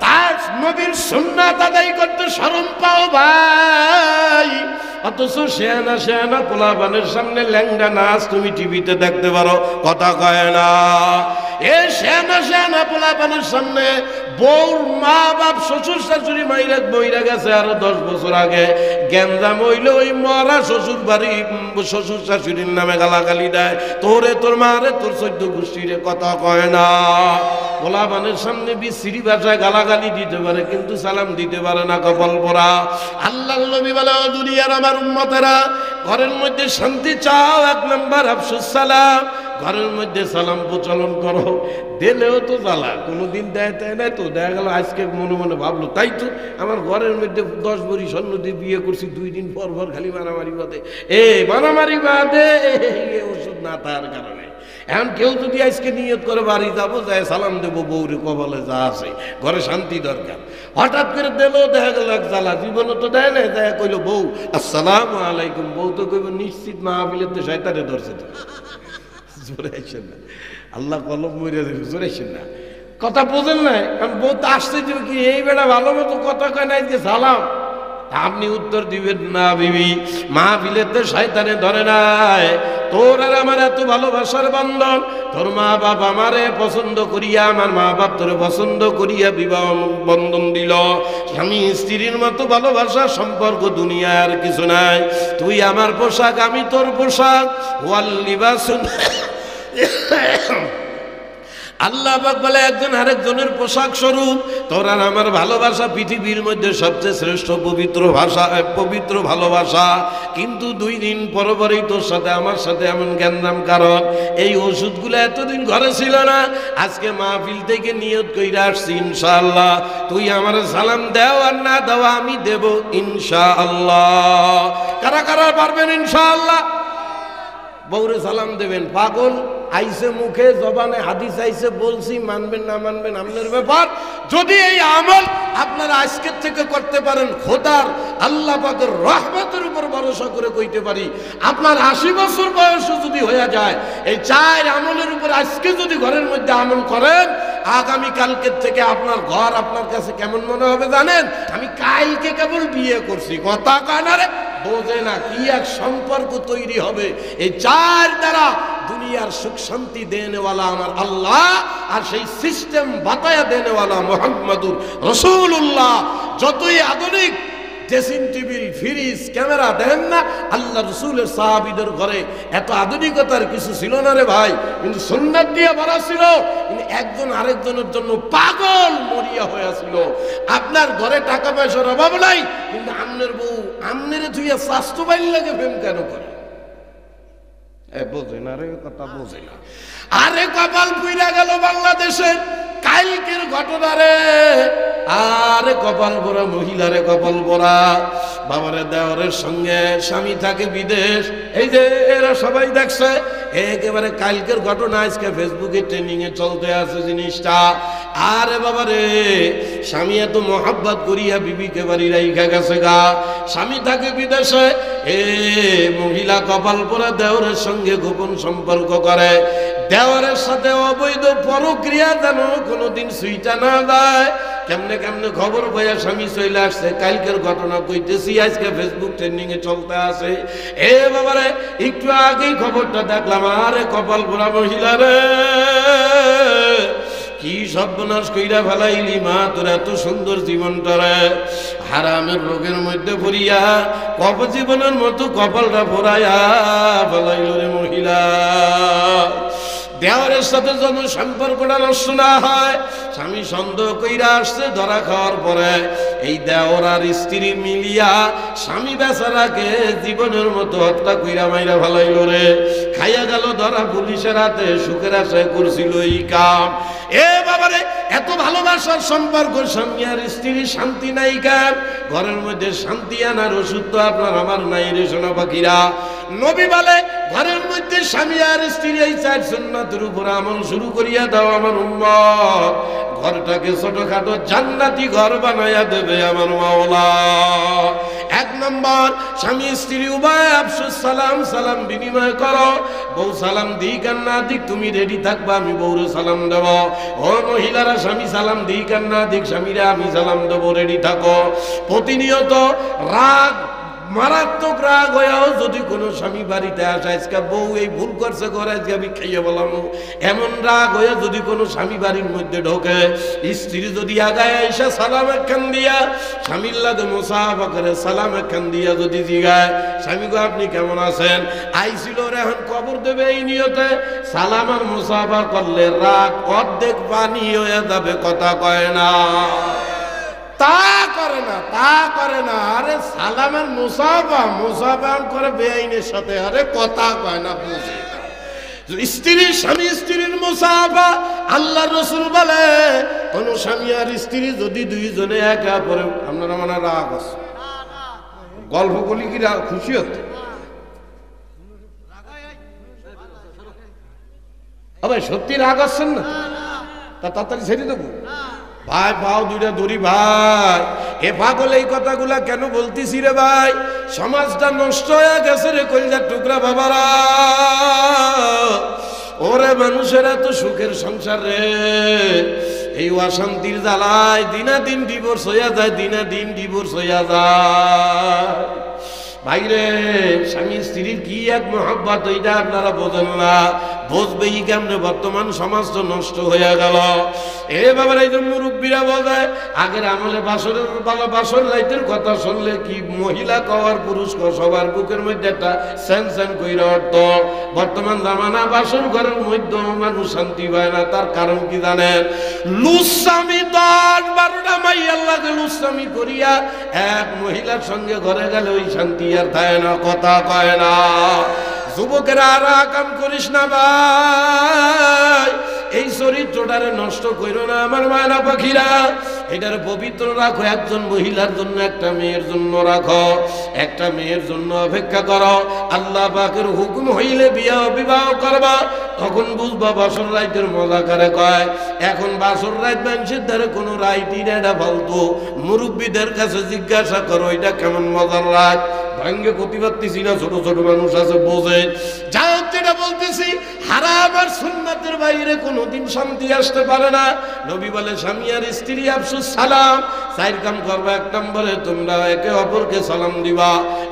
তার নবীর সুন্নাত আদায় করতে শরম পাও ভাই, অথচ শেয়ানা পোলাপানের সামনে ল্যাংড়া নাচ তুমি টিভিতে দেখতে পারো, কথা কয় না। এ শেয়ানা পোলাপানের সামনে বউর মা বাপ শ্বশুর শাশুড়ি বইরা গেছে আরো 10 বছর আগে, গ্যাঞ্জাম হইলে ওই মরা শ্বশুর বাড়ি শ্বশুর শাশুড়ির নামে গালাগালি দেয়, তোরে তোর মারে তোর 14 গোষ্ঠীরে, কথা কয় না। পোলাপানের সামনে বিশ্রী ভাষায় গালাগালি দিতে পারে কিন্তু সালাম দিতে পারে না, কপাল পোড়া। আল্লাহর নবী বলে ও দুনিয়ার আমার উম্মতেরা, ঘরের মধ্যে শান্তি চাও, 1 নম্বর আফসুস সালাম, ঘরের মধ্যে সালাম প্রচলন করো। দিলেও তো জ্বালা, কোনোদিন দেয় তাই নাই তো, দেখা গেল আজকে মনে মনে ভাবলো তাই তো আমার ঘরের মধ্যে 10 ভরি স্বর্ণ দিয়ে বিয়ে করছি, 2 দিন পর খালি মারামারি বাদে, মারামারি বাদে ওষুধ না থাকার কারণে। এখন কেউ যদি আজকে নিয়ত করে বাড়ি যাবো, যায় সালাম দেবো বউরে, কপালে যা আছে, ঘরে শান্তি দরকার, হঠাৎ করে দিলেও দেখা গেল এক জ্বালা, জীবনে তো দেয় না, দেখা কইলো বউ আসসালামু আলাইকুম, বউ তো কইব নিশ্চিত মাহফিলের তো শয়তানে ধরছে, তো জোরে আইসেন না, আল্লাহ কলম মরিয়া দেবে, জোরে আইসেন না, কথা বোঝেন না। কারণ বউ তো আসতে দিবে কি, এই বেটা ভালো মতো কথা কয় নাই যে সালাম, আপনি উত্তর দিবেন না বিবি, মাহফিলেতে শয়তানে ধরে নাই। তোর আর আমার এত ভালোবাসার বন্ধন, তোর মা বাপ আমারে পছন্দ করিয়া, আমার মা বাপ তোরে পছন্দ করিয়া বিবাহ বন্ধন দিল। স্বামী স্ত্রীর মতো ভালোবাসার সম্পর্ক দুনিয়ায় আর কিছু নাই। তুই আমার পোশাক, আমি তোর পোশাক, ওয়াল লিবাসুন আল্লাহ পাক বলে একজন আরেকজনের পোশাক স্বরূপ। তোর আর আমার ভালোবাসা পৃথিবীর মধ্যে সবচেয়ে শ্রেষ্ঠ পবিত্র ভাষা, পবিত্র ভালোবাসা। কিন্তু 2 দিন পরপরই তোর সাথে আমার সাথে এমন জ্ঞানদাম, কারণ এই ওষুধগুলো এতদিন ঘরে ছিল না, আজকে মাহফিল থেকে নিয়ত কইরা আসছি ইনশাআল্লাহ তুই আমার সালাম দেও আর না দেও আমি দেব ইনশাআল্লাহ। কারা কারা পারবেন ইনশাআল্লাহ? বউরে সালাম দেবেন। পাগল আইসে মুখে, জবানে হাদিস আইসে, বলছি, মানবেন না মানবেন আপনার ব্যাপার। যদি এই আমল আপনারা আজকের থেকে করতে পারেন, খোদার আল্লাহ পাকের রহমতের উপর ভরসা করে কইতে পারি, আপনার 80 বছর বয়সও যদি হয়ে যায়, এই 4 আমলের উপর আজকে যদি ঘরের মধ্যে আমল করেন, আগামী কালকের থেকে আপনার ঘর আপনার কাছে কেমন মনে হবে জানেন? আমি কালকে কেবল বিয়ে করছি, কথা কয় না রে, বোঝে না কি এক সম্পর্ক তৈরি হবে। এই 4 দ্বারা দুনিয়ার সুখ শান্তি দেনেওয়ালা আমার আল্লাহ, আর সেই সিস্টেম বাতায়া দেনেওয়ালা মুহাম্মাদুর রাসূলুল্লাহ। যতই আধুনিক ড্রেসিং টেবিল, ফ্রিজ, ক্যামেরা দেখেন না, আল্লাহ রসুলের সাহাবীদের ঘরে এত আধুনিকতার কিছু ছিল না রে ভাই, কিন্তু সুন্নাত দিয়ে ভরা ছিল। কিন্তু একজন আরেকজনের জন্য পাগল মরিয়া হয়েছিল। আপনার ঘরে টাকা পয়সার অভাব নাই, কিন্তু আমনের বউ আমনের ধুইয়া স্বাস্থ্য বাইল লাগে প্রেম কেন করে? বোঝে না রে, কথা বোঝে না। আরে কপাল পুইরা গেল বাংলাদেশে, কালকের ঘটনা রে। আরে কপাল পোড়া মহিলারে কপাল পোড়া, বাবারে দেওরের সঙ্গে স্বামী থাকে বিদেশ, এই যে এরা সবাই দেখছে একেবারে কালকের ঘটনা, আজকে ফেসবুকে ট্রেনিং এ চলতে আছে জিনিসটা। আরে বাবারে স্বামী এত মহাব্বত করিয়া বিবিকে বাড়ি রাইখা গেছে গা, স্বামী থাকে বিদেশে, মহিলা কপাল পোড়া দেওরের সঙ্গে গোপন সম্পর্ক করে, দেওরের সাথে অবৈধ পরক্রিয়া যেন কোনোদিন সুইটা না দেয়। কেমনে কেমনে খবর পাইয়া স্বামী চলে আসছে, কালকের ঘটনা কইতেছি, আজকে ফেসবুক ট্রেন্ডিং এ চলতে আছে। এ বাবারে একটু আগেই খবরটা দেখলাম, আরে কপাল পোড়া মহিলা রে, কি সর্বনাশ কইরা ফেলাইলি মা, তোর এত সুন্দর জীবনটা রে হারামের রোগের মধ্যে পড়িয়া জীবনের মতো কপালটা পোড়াইয়া ফেলাইল রে মহিলা। দেওয়ারের সাথে যেন সম্পর্কটা নষ্ট না হয়, স্বামী সন্দেহ কইরা আসছে, ধরা খাওয়ার পরে এই দেওর আর স্ত্রী মিলিয়া স্বামী বেচারাকে জীবনের মতো হত্যা কইরা মাইরা ফেলাইল রে। খাইয়া গেল ধরা পুলিশের হাতে, সুখের আশায় করছিল এই কাম। এ বাবারে এত ভালোবাসার সম্পর্ক, স্বামী আর স্ত্রী শান্তি নাই কেন? ঘরের মধ্যে শান্তি আনার ওষুধ তো আপনার আমার নাই রে সোনা পাখিরা। নবী বলে ঘরের মধ্যে স্বামী আর স্ত্রী এই চার সুন্নাতের উপর আমল শুরু করিয়া দাও আমার উম্মত, ঘরটাকে ছোটখাটো জান্নাতি ঘর বানাইয়া দেবে আমার মাওলা। এক নম্বর, স্বামী স্ত্রী উভয় আফসোস সালাম সালাম বিনিময় করো। বউ সালাম দিক আর না দিক তুমি রেডি থাকবা, আমি বউরে সালাম দেব। ও মহিলারা স্বামী সালাম দিক আর না দিক স্বামীরা আমি সালাম দেব, রেডি থাকো। প্রতিনিয়ত রাগ, মারাত্মক রাগ হয়েও যদি কোনো স্বামী বাড়িতে আসে, আজকে বউ এই ভুল করছে করে আজকে আমি খাইয়ে বললাম, এমন রাগ হয়ে যদি কোনো স্বামী বাড়ির মধ্যে ঢোকে, স্ত্রী যদি আগায় এসে সালাম একখান দিয়া স্বামীর লাগে মুসাফা করে, সালাম একখান দিয়া যদি জিগায় স্বামী গো আপনি কেমন আছেন, আইছিল রে এখন কবর দেবে এই নিয়তে, সালাম আর মুসাফা করলে রাগ অর্ধেক পানি হয়ে যাবে, কথা কয় না, তা করে না, তা করে না। আরে সালামের মুসাফা করে বেআইনের সাথে, আরে কথা কয় না, বুঝে স্ত্রী স্বামী স্ত্রীর মুসাফা। আল্লাহ রসুল বলে কোন স্বামী আর স্ত্রী যদি দুইজনে একা পরে, আপনারা মানে রাগ আছে, গল্প করলে কি খুশি হতে? ভাই সত্যি রাগ আসছেন না, তা তাড়াতাড়ি ছেড়ে দেবো ভাই, পাও দুইটা দড়ি ভাই। এ পাগল এই কথাগুলা কেন বলতেছি রে ভাই? সমাজটা নষ্ট হয়ে গেছে রে কলিজার টুকরা বাবারা। ওরে মানুষের এত সুখের সংসার রে, এই অশান্তির জ্বালায় দিনাদিন ডিভোর্স হইয়া যায়, দিনাদিন ডিভোর্স হইয়া যায়। ভাইরে স্বামী স্ত্রীর কি এক মহব্বত, ওইটা আপনারা বোঝেন না, বুঝবেই কেমনে? বর্তমান সমাজ তো নষ্ট হয়ে গেল। এ বাবার এই যে মুরব্বীরা বোঝায়, আগের আমলে বাসরের বালা বাসর রাইতের কথা শুনলে কি মহিলা কওয়ার পুরুষ সবার বুকের মধ্যে একটা স্যান কইরা অর্থ। বর্তমান জামানা বাসর ঘরের মধ্যে মানুষ শান্তি পায় না, তার কারণ কি জানেন? লুসামি 10-12টা মাইয়ার লাগে লুসামি করিয়া এক মহিলার সঙ্গে ঘরে গেলে ওই শান্তি আর থাকে না, কথা কয় না। যুবকেরা আর কাম করিস না ভাই, এই চরিত্রটারে নষ্ট কইরো না আমার মায়েরা পাখিরা, এটার পবিত্র রাখো। একজন মহিলার জন্য, একটা মেয়ের জন্য রাখো, একটা মেয়ের জন্য অপেক্ষা করো। আল্লাহ পাকের হুকুম হইলে বিবাহ করবা, তখন বুঝবা বাসর রাইতের মজা করে কয়। এখন বাসর রাইত মানুষের দ্বারা কোনো রাইতই না, এটা ফালতু। মুরব্বীদের কাছে জিজ্ঞাসা করো এটা কেমন মজার রাত, ভাঙ্গে ক্ষতি পারতেছি না, ছোট ছোট মানুষ আছে বোঝে। যা যেটা বলতেছি, হারাম আর সুন্নাতের বাইরে কোনোদিন শান্তি আসতে পারে না। নবী বলে স্বামী আর স্ত্রী আফসোস সালাম, 4 কাম করবা। 1 নম্বরে তোমরা একে অপরকে সালাম দিবা।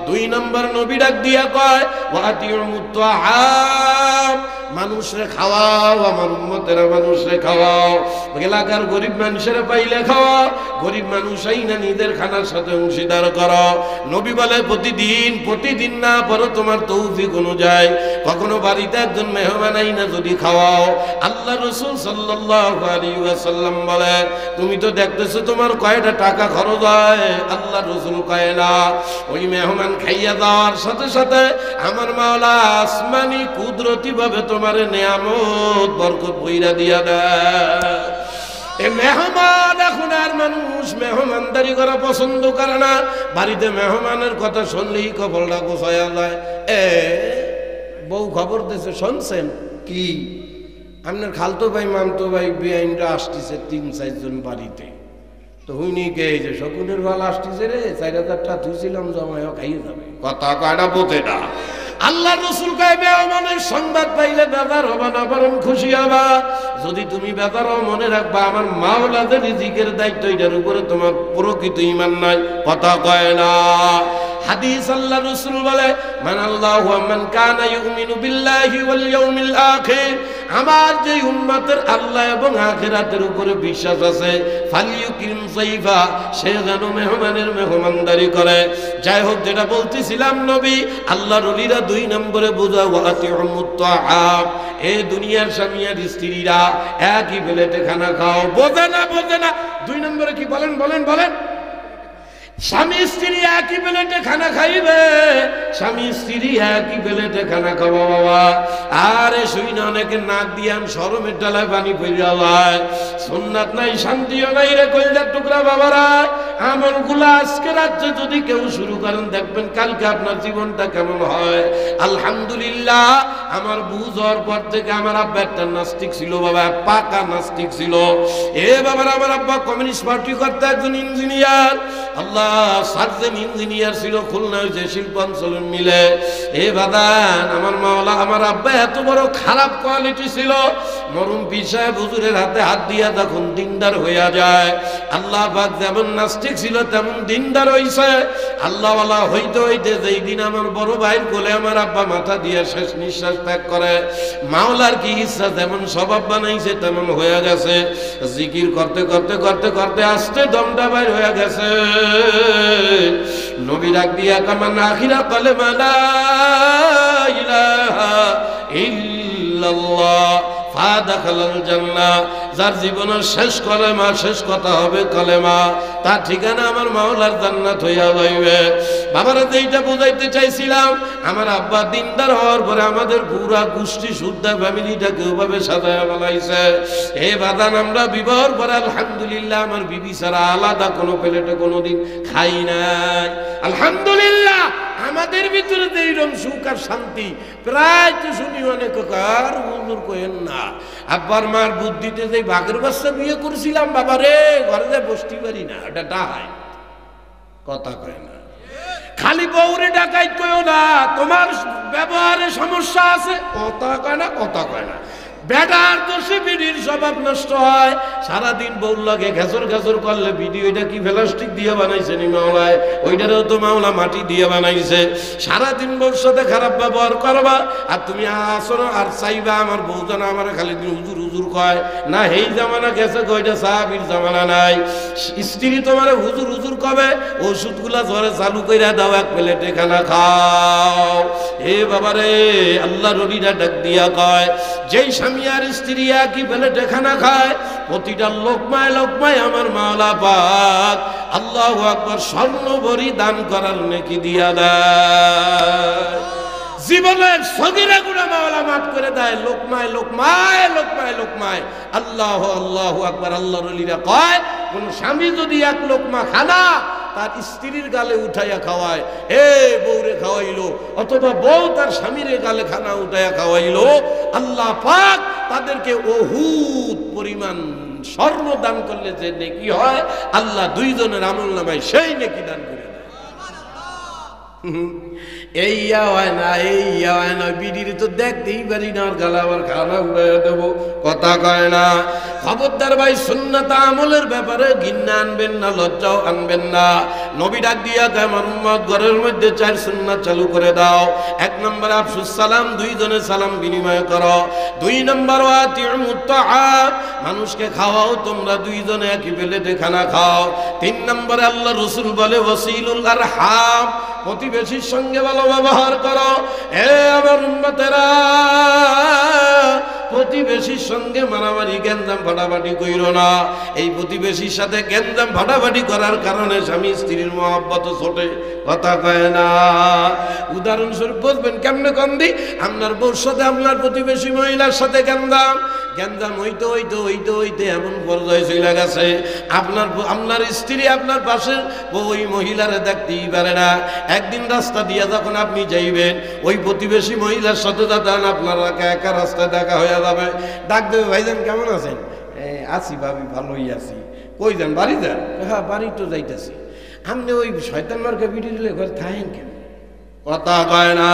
2 নম্বর নবী ডাক দিয়া কয় ওয়াতিউমুত তাআম, মানুষরে খাওয়াও, আমার উম্মতেরা মানুষরে খাওয়াও। এলাকার গরিব মানুষেরা পাইলে খাওয়া, গরিব মানুষই না নিজের খানার সাথে অংশীদার করো। নবী বলে প্রতিদিন না পরে তোমার তৌফিক অনুযায়ী কখনো বাড়িতে একজন মেহমান আইনা যদি খাওয়াও, আল্লাহ রাসূল সাল্লাল্লাহু আলাইহি ওয়াসাল্লাম বলে তুমি তো দেখতেছো তোমার কয়টা টাকা খরচ হয়, আল্লাহ রাসূল কয় না, ওই মেহমান খাইয়া দেওয়ার সাথে সাথে আমার মাওলা আসমানি কুদরতি ভাবে তোমার নেয়ামত বরকত বইরা দিয়া দেয়। এই মেহমান এখন আর মানুষ মেহমানদারি করা পছন্দ করে না। বাড়িতে মেহমানের কথা শুনলেই কপালটা গোছায়া যায়। বউ খবর দিয়েছে, শুনছেন কি আপনার খালতো ভাই মামতো ভাই বেআইনরা আসতেছে ৩-৪ জন বাড়িতে। তো হুইনি কে যে শকুনের ভাল আসতেছে রে, ৪,০০০ টাকা ধুইছিলাম জমায় খাইয়ে যাবে। কথা কয়টা বোঝে না। আল্লাহ রসুল কয় মেহমানের সংবাদ পাইলে বেজার হবা না, বরং খুশি হবা। যদি তুমি বেজার হও মনে রাখবা আমার মাওলাদের রিজিকের দায়িত্ব, এটার উপরে তোমার প্রকৃত ঈমান নাই। কথা কয় না। হাদিস আল্লাহ রসুল বলে মান আল্লাহু মান কানা ইউমিনু বিল্লাহি ওয়াল ইয়াউমিল আখির, আমার যে উম্মতের আল্লাহ এবং আখিরাতের উপরে বিশ্বাস আছে, ফালিয়ুকিম যাইফা, সে যেন মেহমানের মেহমানদারি করে। যাই হোক, যেটা বলতেছিলাম, নবী আল্লাহর ওলিরা 2 নম্বরে বোঝা ওয়াতিউমুত তাআম, এই দুনিয়ার স্বামী আর স্ত্রীরা একই প্লেটে খানা খাও। বোঝে না 2 নম্বরে কি বলেন বলেন বলেন? স্বামী স্ত্রী একই প্লেটে খানা খাইবে, স্বামী স্ত্রী একই প্লেটে খানা খাওয়া বাবা। আরে শুই না অনেকে নাক দিয়ান শরমের ডালায় পানি পড়িয়া যায়। সুন্নাত নাই, শান্তিও নাই রে কলজার টুকরা বাবারা। আমলগুলো আজকে রাত্রে যদি কেউ শুরু করেন দেখবেন কালকে আপনার জীবনটা কেমন হয়। আলহামদুলিল্লাহ, আমার বুঝ হওয়ার পর থেকে আমার আব্বা একটা নাস্তিক ছিল বাবা, পাকা নাস্তিক ছিল। বাবার আমার আব্বা কমিউনিস্ট পার্টি করতে, একজন ইঞ্জিনিয়ার, আল্লাহ সার্জেন ইঞ্জিনিয়ার ছিল, খুলনা যে শিল্পাঞ্চলের মিলে। বাদান আমার মাওলা আমার আব্বা এত বড় খারাপ কোয়ালিটি ছিল, মরুম পীর সাহেব হুজুরের হাতে হাত দিয়া তখন দিনদার হইয়া যায়। আল্লাহ পাক যেমন নাস্তিক ছিল তেমন দিনদার হইছে। আল্লাহওয়ালা হইতে হইতে যেই দিন আমার বড় ভাইয়ের কোলে আমার আব্বা মাথা দিয়ে শেষ নিঃশ্বাস ত্যাগ করে, মাওলার কি ইচ্ছা যেমন স্বভাব বানাইছে তেমন হয়ে গেছে। জিকির করতে করতে করতে করতে আস্তে দমটা বাইর হয়ে গেছে। নবী ডাক দিয়া কামান আখিরা কালেমা লা ইলাহা ইল্লাল্লাহ ফাদাখালাল জান্নাহ, যার জীবনের শেষ কলেমা, শেষ কথা হবে কলেমা, তার ঠিকানা আমার মাওলার জান্নাত হইয়া যাইবে। বাবারা, এইটা বুঝাইতে চাইছিলাম, আমার আব্বা দিনদার হওয়ার পরে আমাদের পুরা গোষ্ঠী শুদ্ধা ফ্যামিলিটাকে ওভাবে সাজায় বলাইছে। বাদান আমরা বিবাহর পরে আলহামদুলিল্লাহ আমার বিবি ছাড়া আলাদা কোনো প্লেটে কোনোদিন খাই নাই। আলহামদুলিল্লাহ, আমাদের ভিতরে যে এইরকম সুখ আর শান্তি প্রায় তো শুনি অনেক কার হুজুর কইেন না। আব্বার মার বুদ্ধিতে যে বাঘের বাচ্চা বিয়ে করেছিলাম বাবা রে, ঘরে যে বসতে পারি না, এটা ডাহাই। কথা কয় না। খালি বউরে ডাকাইত কইও না, তোমার ব্যবহারে সমস্যা আছে। কথা কয় না, কথা কয় না। বেটার দোষে বিড়ির স্বভাব নষ্ট হয়। সারাদিন বউর লাগে ঘেঁচর ঘেঁচর করলে বিড়ি ওইটা কি প্লাস্টিক দিয়ে বানাইছে নি মাওলায়, ওইটারও তো মাওলা মাটি দিয়ে বানাইছে। সারাদিন বউর সাথে খারাপ ব্যবহার করবা আর তুমি আসো আর চাইবা আমার বউ যেন আমার খালি দিন হুজুর হুজুর কয় না। এই জামানা গেছে, কয়টা সাহাবীর জামানা নাই। স্ত্রী তোমার হুজুর হুজুর কবে, ওষুধগুলা জ্বরে চালু কইরা দাও, এক প্লেটে খানা খাও। বাবারে, আল্লাহ রবিরা ডাক দিয়া কয়, যেই স্বামী আর স্ত্রী একই প্লেটে খানা খায়, প্রতিটা লোকমায় লোকমায় আমার মাওলা পাক আল্লাহু আকবার স্বর্ণবরী দান করার নেকি দিয়া দেয়। জীবনের সগীরা গুনাহ মাওলা মাফ করে দেয়, লোকমায় লোকমায় লোকমায় লোকমায়। আল্লাহু আল্লাহু আকবার। আল্লাহর ওলিরা কয়, কোন স্বামী যদি এক লোকমা খানা তার স্ত্রীর গালে উঠাইয়া খাওয়ায়, বউরে খাওয়াইলো, অথবা বউ তার স্বামীর গালে খানা উঠাইয়া খাওয়াইলো, আল্লাহ পাক তাদেরকে অহুত পরিমাণ স্বর্ণ দান করলে যে নেকি হয়, আল্লাহ 2 জনের আমল নামায় সেই নেকি দান করে দেয়। এইয়া হয় না, এইয়া হয় না। বিড়ির তো দেখতেই পারি না, আর গালা আবার খানা উড়াইয়া দেবো। কথা কয় না। খবরদার ভাই, সুন্নাত আমলের ব্যাপারে ঘৃণা আনবেন না, লজ্জাও আনবেন না। নবী ডাক দিয়া কয়, আমার উম্মত ঘরের মধ্যে 4 সুন্নাত চালু করে দাও। 1 নম্বর আফসুস সালাম, 2 জনের সালাম বিনিময় করো। 2 নম্বর ওয়াতিউমুত তাআম, মানুষকে খাওয়াও, তোমরা 2 জনে একই প্লেটে খানা খাও। 3 নম্বরে আল্লাহ রাসূল বলে ওয়াসিলুল আরহাম, প্রতিবেশীর সঙ্গে ভালো ব্যবহার করো। আমার উম্মতেরা, প্রতিবেশীর সঙ্গে মারামারি গ্যাঞ্জাম ফাটাফাটি কইরো না। এই প্রতিবেশীর সাথে গ্যাঞ্জাম ফাটাফাটি করার কারণে স্বামী স্ত্রীর মহব্বত ছোটে, কথা কয় না। উদাহরণস্বরূপ বলবেন কেমনে কন্দি, আপনার বউর সাথে আপনার প্রতিবেশী মহিলার সাথে গ্যাঞ্জাম হইতে হইতে হইতে হইতে এমন পর্যায়ে চলে গেছে আপনার স্ত্রী আপনার পাশের ওই মহিলারে দেখতেই পারে না। একদিন রাস্তা দিয়ে যখন আপনি যাইবেন, ওই প্রতিবেশী মহিলার সাথে যান, আপনার একা একা রাস্তায় দেখা হয়ে যাবে। ডাক দেবে, ভাইজান কেমন আছেন? আছি ভাবি, ভালোই আছি। কই যান? বাড়ি যান? হ্যাঁ বাড়ি তো যাইতেছি। আপনি ওই শয়তান মার্কা ভিডিও দিলে ঘরে থাকেন কেন? কথা কয় না।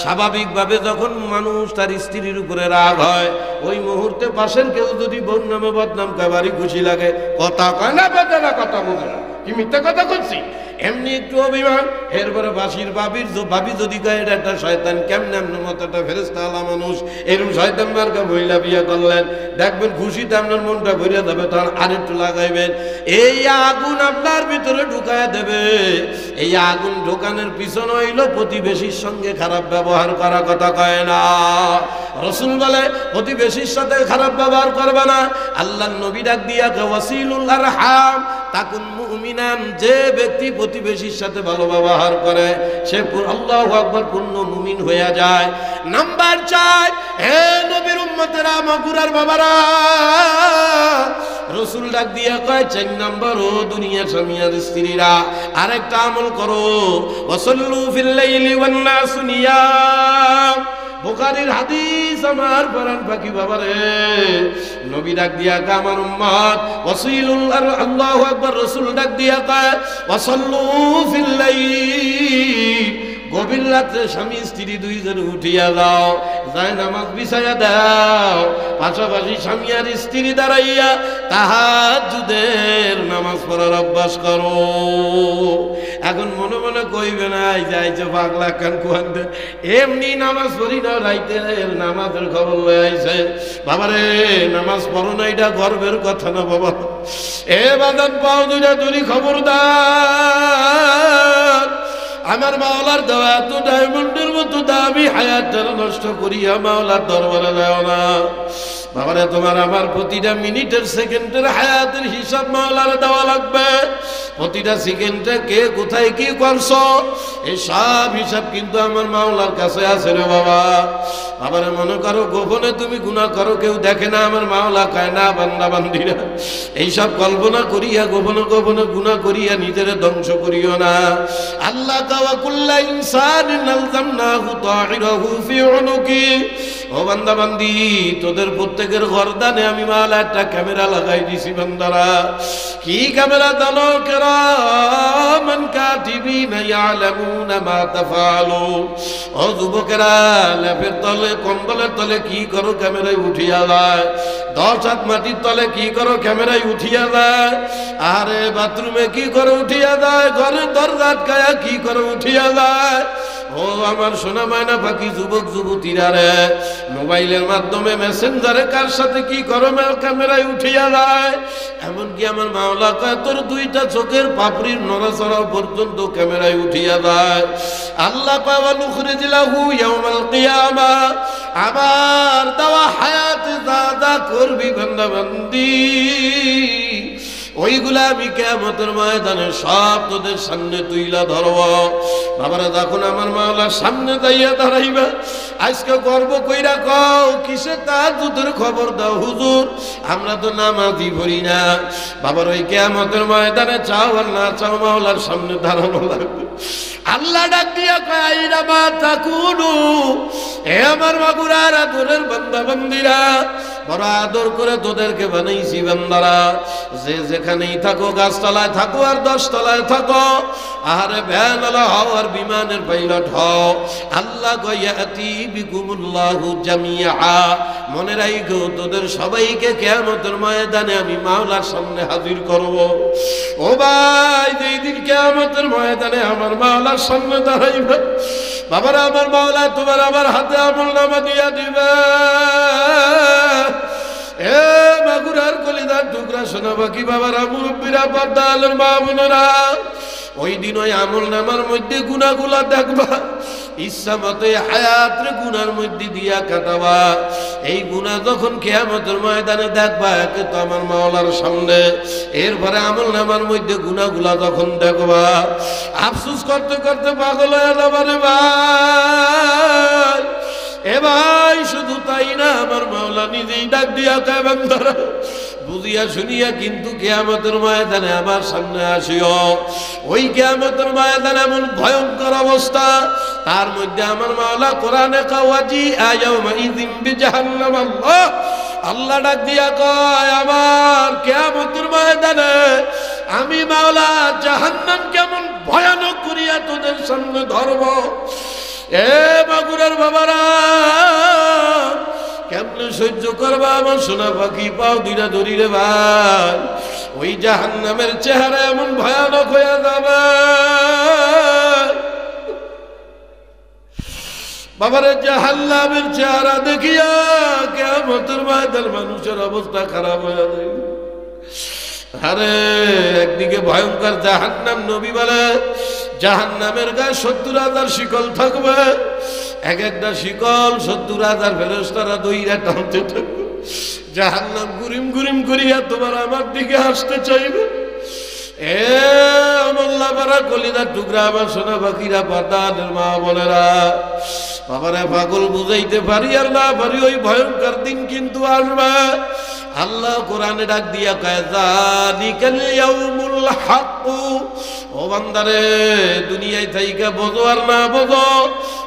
স্বাভাবিকভাবে যখন মানুষ তার স্ত্রীর উপরে রাগ হয়, ওই মুহূর্তে পাশের কেউ যদি বোন নামে বদনাম কয়, বাড়ি খুশি লাগে। কথা কয় না, বোঝে না, কথা বোঝে না, কি মিথ্যা কথা করছি? এমনি একটু অভিমান। এরপরে ভাবি যদি কয় এটা একটা শয়তান, কেমন এমন মতো একটা ফেরেশতা আলা মানুষ, এরকম শয়তান মার্কা মহিলা বিয়ে করলেন, দেখবেন খুশিতে আপনার মনটা ভরে যাবে, তখন আরেকটু লাগাইবেন। এই আগুন আপনার ভিতরে ঢুকায় দেবে। এই আগুন ঢোকানোর পিছনে হইল প্রতিবেশীর সঙ্গে খারাপ ব্যবহার করা, কথা কয় না। রাসূল বলে প্রতিবেশীর সাথে খারাপ ব্যবহার করবে না। আল্লাহর নবী ডাক দিয়া ওয়াসিলুল আরহাম তাকুন মুমিনান, যে ব্যক্তি প্রতিবেশীর সাথে ভালো ব্যবহার করে সে আল্লাহু আকবার পূর্ণ মুমিন হয়ে যায়। নাম্বার 4, হে নবীর উম্মতেরা, মাগুরার বাবারা, রাসূল ডাক দিয়া কয় 4 নাম্বার, ও দুনিয়ার স্বামী আর স্ত্রীরা আরেকটা আমল করো, ওয়াসাল্লু ফিল লাইলি ওয়ান নাসু নিয়াম। বুখারীর হাদিস, আমার প্রাণ পাখি বাবারে, নবী ডাক দিয়া কয় আমার উম্মত ওয়াসিলুল আল্লাহু আকবার, রাসূল ডাক দিয়া কয় ওয়াসাল্লু ফিল লাইল, গভীর রাত্রে স্বামী স্ত্রী দুইজন উঠিয়া দাও, যায় নামাজ বিছাইয়া দাও, পাশাপাশি স্বামী আর স্ত্রী দাঁড়াইয়া তাহাজ্জুদের নামাজ পড়ার অভ্যাস করো। এখন মনে মনে কইবে না যাইছে পাগলা কান কুয়ান্তে, এমনি নামাজ পড়ি না, রাইতে নামাজের খবর লয়ে আইছে। বাবারে নামাজ পড়ো না, এটা গর্বের কথা না বাবা। এ বাদান পাও দুইটা দুরি খবরদার, আমার মাওলার দেওয়া এত ডায়মন্ডের মতো দামি হায়াতটা নষ্ট করিয়া মাওলার দরবারে যাও না। বাবারে তোমার আমার প্রতিটা মিনিটের সেকেন্ডের হায়াতের হিসাব মাওলারে দেওয়া লাগবে। প্রতিটা সেকেন্ডে কে কোথায় কি করছো এই সব হিসাব কিন্তু আমার মাওলার কাছে আছে রে বাবা। আবার মনে করো গোপনে তুমি গুনাহ করো, কেউ দেখে না, আমার মাওলা কয় না বান্দা বান্দিরা এইসব কল্পনা করিয়া গোপনে গোপনে গুনাহ করিয়া নিজের ধ্বংস করিও না। আল্লাহ তাআলা কুল্লা ইনসানিন আলজামনাহু তাইরাহু ফি উনুকি, ও বান্দা বান্দি তোদের প্রত্যেকের গর্দানে আমি মাওলা একটা ক্যামেরা লাগাই দিছি। বান্দারা কি ক্যামেরা জানো? কিরামান কাতিবিনা ইয়ালামুনা মা তাফআলুন। ও যুবকেরা, লেপের তলে কম্বলের তলে কি করো ক্যামেরায় উঠিয়া যায়, 10 হাত মাটির তলে কি করো ক্যামেরায় উঠিয়া যায়, আরে বাথরুমে কি করে উঠিয়া যায়, ঘরের দরজা আটকায়া কি করে উঠিয়া যায়। ও আমার সোনা মায়না পাখি যুবক যুবতীরা রে, মোবাইলের মাধ্যমে মেসেঞ্জারে কার সাথে কি করো ক্যামেরায় উঠিয়া যায়। এমনকি আমার মাওলা কয় তোর 2টা চোখের পাপড়ির নড়াচড়া পর্যন্ত ক্যামেরায় উঠিয়া যায়। আল্লাহ পাওয়া নুখরিজিলাহু ইয়াউমাল কিয়ামা, আমার দেওয়া হায়াতে যা যা করবি বান্দা বান্দি ওইগুলা আমি কিয়ামতের ময়দানে সব তোদের সামনে তুইলা ধরব। বাবারা যখন আমার মাওলার সামনে যাইয়া দাঁড়াইবা, আজকে গর্ব কইরা কও কিসে তাহাজ্জুদের খবর দাও হুজুর, আমরা তো নামাজই পড়ি না। বাবার ওই কিয়ামতের ময়দানে চাও আর না চাও মাওলার সামনে দাঁড়ানো লাগবে। আল্লাহ ডাক দিয়া কয় আইনা মা তাকুনু, হে আমার মাগুরার আদরের বান্দা বান্দিরা, বড় আদর করে তোদেরকে বানাইছি বান্দারা, যে যেখানেই থাকো, গাছতলায় থাকো আর 10 তলায় থাকো, আরে ভ্যানওয়ালা হও আর বিমানের পাইলট হও, আল্লাহ ইয়াতি বিকুমুল্লাহু জামিআ, মনে রাখো তোদের সবাইকে কিয়ামতের ময়দানে আমি মাওলার সামনে হাজির করব। ও ভাই, যেই দিন কিয়ামতের ময়দানে আমার মাওলার সামনে দাঁড়াইবে, বাবারা আমার মাওলা তোমার আমার হাতে আমলনামা দিয়া দিবে। এ মাগুরার কলিদার টুকরা সোনা বাকি বাবারা, মুরব্বীরা, পর্দা আলের মা বোনেরা, ওই দিন ওই আমলনামার মধ্যে গুনাহগুলা দেখবা, ইচ্ছা মতো হায়াতের গুনার মধ্যে দিয়া কাটাবা। এই গুনাহ যখন কিয়ামতের ময়দানে দেখবা একে তো আমার মাওলার সামনে, এরপরে আমল নামার মধ্যে গুনাহগুলা যখন দেখবা আফসোস করতে করতে পাগল হয়ে যাবা রে ভাই। এ ভাই শুধু তাই না, আমার মাওলা নিজেই ডাক দিয়া কয় বান্দারা বুঝিয়া শুনিয়া কিন্তু কিয়ামতের ময়দানে আমার সামনে আসিও। ওই কিয়ামতের ময়দানে এমন ভয়ঙ্কর অবস্থা, তার মধ্যে আমার মাওলা কোরআনে কাওয়াজি আয়াউমা ইযিম বিজাহান্নাম। আল্লাহ ডাক দিয়া কয় আমার কিয়ামতের ময়দানে আমি মাওলা জাহান্নাম কেমন ভয়ানক করিয়া তোদের সামনে ধরব। এ মাগুরার বাবারা কেমনে সহ্য করবা আমার সোনা পাখি পাও দুইটা ধরি রে ভাই। ওই জাহান্নামের চেহারা এমন ভয়ানক হয়ে যাবে বাবারে, জাহান্নামের চেহারা দেখিয়া কিয়ামতের ময়দানে মানুষের অবস্থা খারাপ হয়ে যাবে। আরে একদিকে ভয়ঙ্কর জাহান্নাম, নবী বলে জাহান্নামের গায়ে 70,000 শিকল থাকবে, এক একটা শিকল 70,000 ফেরেশতারা দইরা টানতে থাকবে। জাহান্নাম গুরিম গুরিম করিয়া তোমার আমার দিকে আসতে চাইবে। এ আমল্লা পারা কলিদার টুকরা আমার সোনা পাখিরা, পাতাদের মা বোনেরা, বাবারা পাগল বুঝাইতে পারি আর না পারি, ওই ভয়ঙ্কর দিন কিন্তু আসবে। আল্লাহ কোরআনে ডাক দিয়া কয় যালিকাল ইয়াউমুল হক। ও বান্দারে দুনিয়ায় থাইকা বোঝো আর না বোঝো,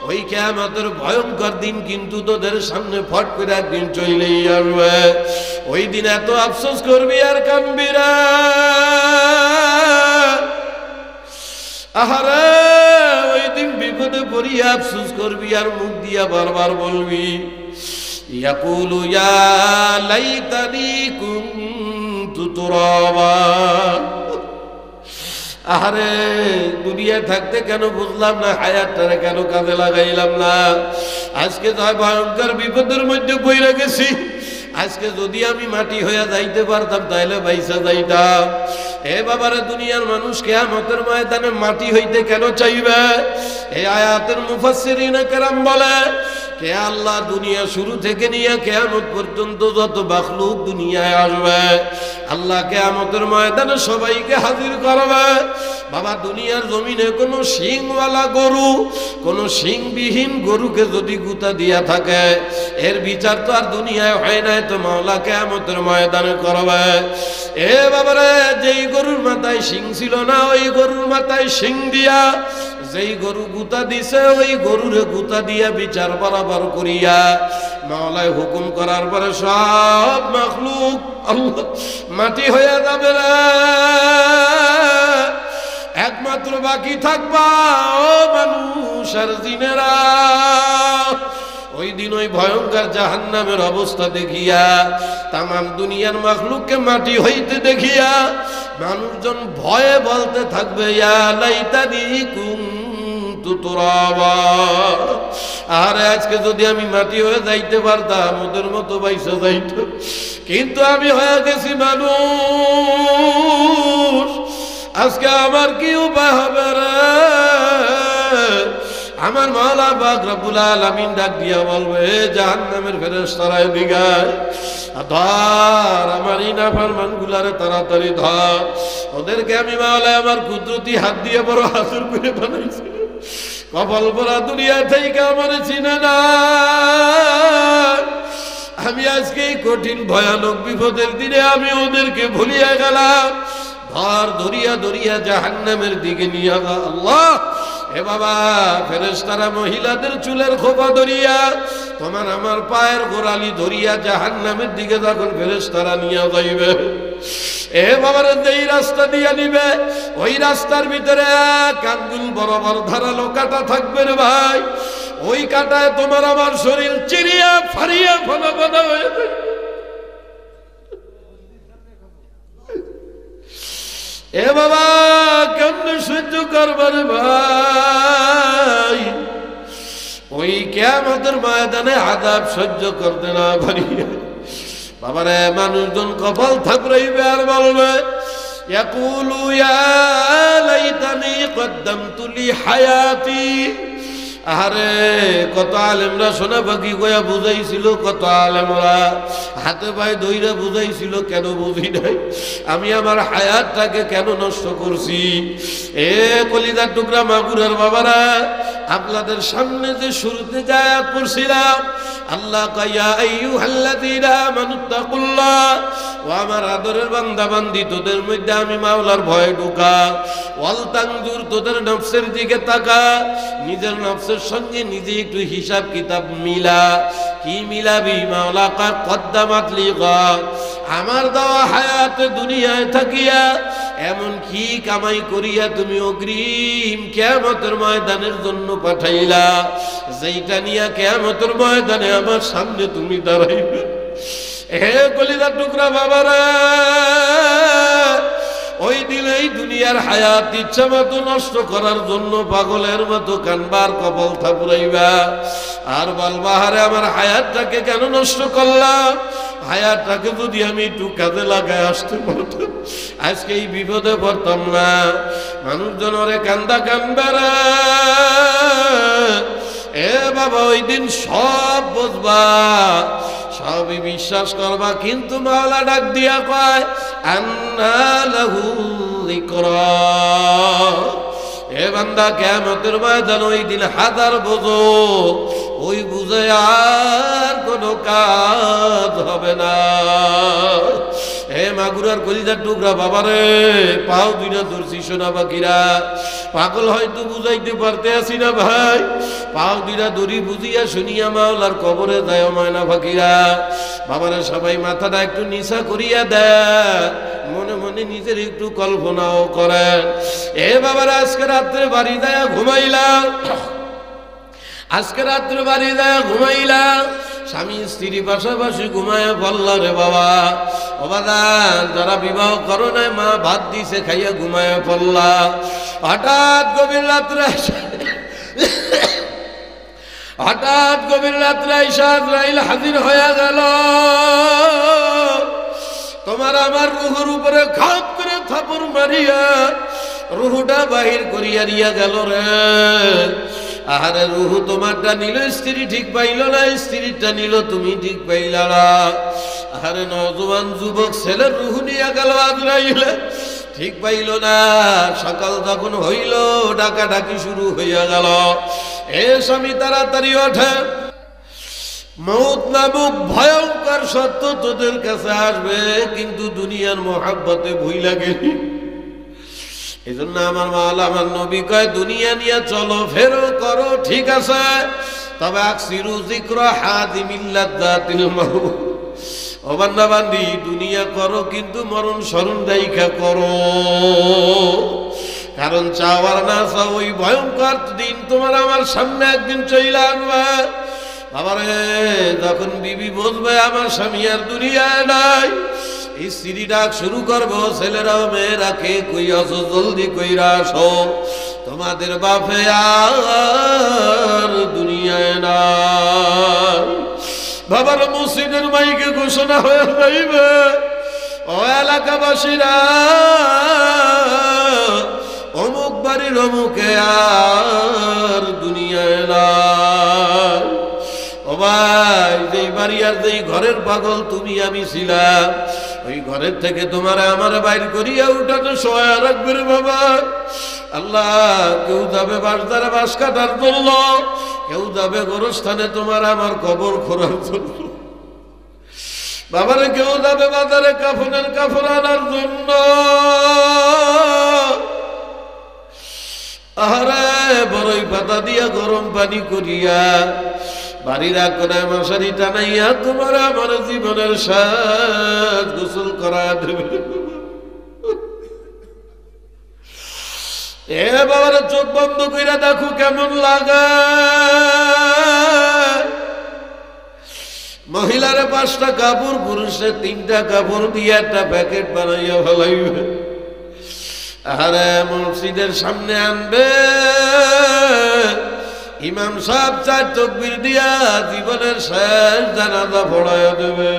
ওই কিয়ামতের ভয়ঙ্কর দিন কিন্তু তোদের সামনে ফট করে একদিন চলেই আসবে। ওই দিন এত আফসোস করবি আর কাঁদবি রে। আহারে ওই দিন বিপদে পড়িয়া আফসোস করবি আর মুখ দিয়া বারবার বলবি ইয়াকুলু ইয়া লাইতানি কুনতু তুরাবা। আরে দুনিয়া থাকতে কেন বুঝলাম না, হায়াতটারে কেন কাজে লাগাইলাম না। আজকে তো ভয়ঙ্কর বিপদের মধ্যে পইরা গেছি। আজকে যদি আমি মাটি হইয়া যাইতে পারতাম তাহলে বাইসা যাইতাম। এ বাবারে দুনিয়ার মানুষ কিয়ামতের ময়দানে মাটি হইতে কেন চাইবে? এই আয়াতের মুফাসসিরিনে কেরাম বলে কে আল্লাহ দুনিয়া শুরু থেকে নিয়ে কিয়ামত পর্যন্ত যত মাখলুক দুনিয়ায় আসবে আল্লাহ কিয়ামতের ময়দানে সবাইকে হাজির করবে। বাবা দুনিয়ার জমিনে কোনো শিংওয়ালা গরু, কোনো শিংবিহীন গরুকে যদি গুতা দিয়া থাকে এর বিচার তো আর দুনিয়ায় হয় নাই, তো মাওলা কিয়ামতের ময়দানে করবে। এ বাবারে যেই গরুর মাথায় শিং ছিল না ওই গরুর মাথায় শিং দিয়া, যেই গরু গুতা দিছে ওই গরুরে গুতা দিয়া বিচার বরাবর করিয়া মাওলায় হুকুম করার পরে সব মাখলুক আল্লাহ মাটি হয়ে যাবে রে। একমাত্র বাকি থাকবা ও মানুষ আর জিনেরা। ওই দিন ওই ভয়ঙ্কর জাহান্নামের অবস্থা দেখিয়া, তামাম দুনিয়ার মাখলুককে মাটি হইতে দেখিয়া মানুষজন ভয়ে বলতে থাকবে ইয়া লাইতানি কুনতু তুরাবা। আরে আজকে যদি আমি মাটি হয়ে যাইতে পারতাম ওদের মতো বাইসা যাইত, কিন্তু আমি হয়ে গেছি মানুষ। আজকে আমার কি উপায় হবে রে? আমার মাওলা পাক রব্বুল আলামিন ডাক দিয়া বলবে জাহান্নামের ফেরেশতারা এদিকে ধর, আমার এই নাফরমানগুলারে তাড়াতাড়ি ধর। ওদেরকে আমি মাওলা আমার কুদরতি হাত দিয়ে বড় হাসুর করে বানাইছি। কপাল পরা দুনিয়া থেকে আমার চিনে না। আমি আজকে এই কঠিন ভয়ানক বিপদের দিনে আমি ওদেরকে ভুলিয়া গেলাম। ধর ধরিয়া ধরিয়া জাহান্নামের দিকে নিয়ে যা আল্লাহ। এ বাবা ফেরেশতারা মহিলাদের চুলের খোপা ধরিয়া তোমার আমার পায়ের গোড়ালি ধরিয়া জাহান্নামের দিকে যখন ফেরেশতারা নিয়ে যাইবে, এ বাবার যেই রাস্তা দিয়ে নিবে ওই রাস্তার ভিতরে এক আঙ্গুল বরাবর ধারালো কাঁটা থাকবে রে ভাই। ওই কাঁটায় তোমার আমার শরীর চিরিয়া ফাড়িয়া ফনা ফনা হয়ে যাবে। এ বাবা কেমনে সহ্য করবার ভাই? ওই কিয়ামতের ময়দানে আযাব সহ্য করতে না পারি বাবারে মানুষজন কপাল থাপড়াইবে আর বলবে ইয়াকুলু ইয়া লাইতানি কদ্দামতু লি হায়াতি। আরে কত আলেমরা সোনা পাখি কয়া বুঝাইছিল, কত আলেমরা হাতে পায়ে দইরা বুঝাইছিল, কেন বুঝি নাই? আমি আমার হায়াতটাকে কেন নষ্ট করছি? এ কলিজার টুকরা মাগুরার বাবারা, আপনাদের সামনে যে শুরুতে যায় পড়ছিলাম, আল্লাহ কাইয়া আইয়ুহাল্লাযীনা আমানুত্তাকুল্লাহ, ও আমার আদরের বান্দা বান্দি, তোদের মধ্যে আমি মাওলার ভয় ঢোকা, ওয়াল তানজুর, তোদের নফসের দিকে তাকা, নিজের নফসের সঙ্গে নিজে একটু হিসাব কিতাব মিলা। কি মিলাবি? মাওলা কা কদ্দামাত লিগা, আমার দেওয়া হায়াতে দুনিয়ায় থাকিয়া এমন কি কামাই করিয়া তুমি অগ্রিম কিয়ামতের ময়দানের জন্য পাঠাইলা, যেইটা নিয়া কিয়ামতের ময়দানে আমার সামনে তুমি দাঁড়াইবে। হে কলিজার টুকরা বাবারা, ওই দিন এই দুনিয়ার হায়াত ইচ্ছা মতো নষ্ট করার জন্য পাগলের মতো কানবার কপাল থাপুরাইবা, আর বলবা হারে আমার হায়াতটাকে কেন নষ্ট করলাম? হায়াতটাকে যদি আমি একটু কাজে লাগায় আসতে পারতাম, আজকে এই বিপদে পড়তাম না। মানুষজন ওরে কান্দা কানবারা। এ বাবা, ওই দিন সব বুঝবা, সবই বিশ্বাস করবা, কিন্তু মাওলা ডাক দিয়া কয় আন্না লাহু যিকরা। এ বান্দা, কিয়ামতের ময়দান ওই দিন হাজার বোঝো, ওই বুঝে আর কোনো কাজ হবে না। হে মাগুরার কলিজার টুকরা বাবারে, পাও দুইটা ধরছি সোনা পাখিরা, পাগল হয়তো বুঝাইতে পারতে আসি না ভাই, পাও দুইটা দড়ি বুঝিয়া শুনিয়া মাওলার কবরে যায় ময়না পাখিরা। বাবারা সবাই মাথাটা একটু নিচা করিয়া দেয়, মনে মনে নিজের একটু কল্পনাও করেন। এ বাবারা, আজকে রাত্রে বাড়ি যায় ঘুমাইলাম, আজকে রাত্রে বাড়ি যায় ঘুমাইলাম, স্বামী স্ত্রী পাশাপাশি ঘুমায় পড়ল রে বাবা। ও বাবা, যারা বিবাহ করো নাই, মা ভাত দিছে খাইয়া ঘুমায় পড়লা। হঠাৎ গভীর রাত্রে আজরাইল হাজির হয়ে গেল। তোমার আমার রুহুর উপরে খাপ করে থাপড় মারিয়া রুহুটা বাহির করিয়া দিয়া গেল রে। আহারে, রুহু তোমারটা নিল, স্ত্রী ঠিক পাইল না, স্ত্রীটা নিল, তুমি ঠিক পাইলা না। আহারে, নওজোয়ান যুবক ছেলের রুহু নিয়ে গেল আজরাইলে, ঠিক পাইল না। সকাল যখন হইল, ডাকাডাকি শুরু হইয়া গেল। এ স্বামী, তাড়াতাড়ি ওঠে, মউত নামক ভয়ঙ্কর সত্য তোদের কাছে আসবে, কিন্তু দুনিয়ার মহাব্বতে ভুইলা গেলি। এই জন্য আমার মাওলা, আমার নবী কয়, দুনিয়া নিয়ে চলো ফেরো করো, ঠিক আছে, তবে আকসিরু যিকরা হাদিমিল লাযাতিল মাউত। ও বান্দা বান্দি, দুনিয়া করো কিন্তু মরণ স্মরণ রাইখা করো, কারণ চাওয়ার না চাও ওই ভয়ঙ্কর দিন তোমার আমার সামনে একদিন চলে আসবে। বাবারে, যখন বিবি বলবে আমার স্বামী আর দুনিয়ায় নাই, স্ত্রী ডাক শুরু করবো, ছেলেরাও মেয়েরাকে কই আসো, জলদি কইরা আসো, তোমাদের বাপে আর দুনিয়ায় নাই। বাবার মসজিদের মাইকে ঘোষণা হয়ে যাইবে, ও এলাকাবাসীরা, অমুক বাড়ির অমুকে আর দুনিয়ায় নাই। ও ভাই, যেই বাড়ি আর যেই ঘরের পাগল তুমি আমি ছিলাম, ওই ঘরের থেকে তোমার আমার বাইর করিয়া উঠাতে সহায় রাখবে রে বাবা। আল্লাহ, কেউ যাবে বাসদারে বাস কাটার জন্য, কেউ যাবে গোরস্থানে তোমার আমার কবর খোঁড়ার জন্য, বাবারে কেউ যাবে বাজারে কাফনের কাপড় আনার জন্য। আহারে, বড়ই পাতা দিয়া গরম পানি করিয়া বাড়ির কোনায় মশারি টানাইয়া তোমার আমার জীবনের সাজ গোসল করা দেবে। এ বাবার, চোখ বন্ধ কইরা দেখো কেমন লাগা। মহিলারে 5টা কাপড়, পুরুষের 3টা কাপড় দিয়ে একটা প্যাকেট বানাইয়া ফেলাইবে। আরে, মসজিদের সামনে আনবে, ইমাম সাহেব 4 তাকবীর দিয়া জীবনের শেষ জানাজা পড়াইয়া দেবে।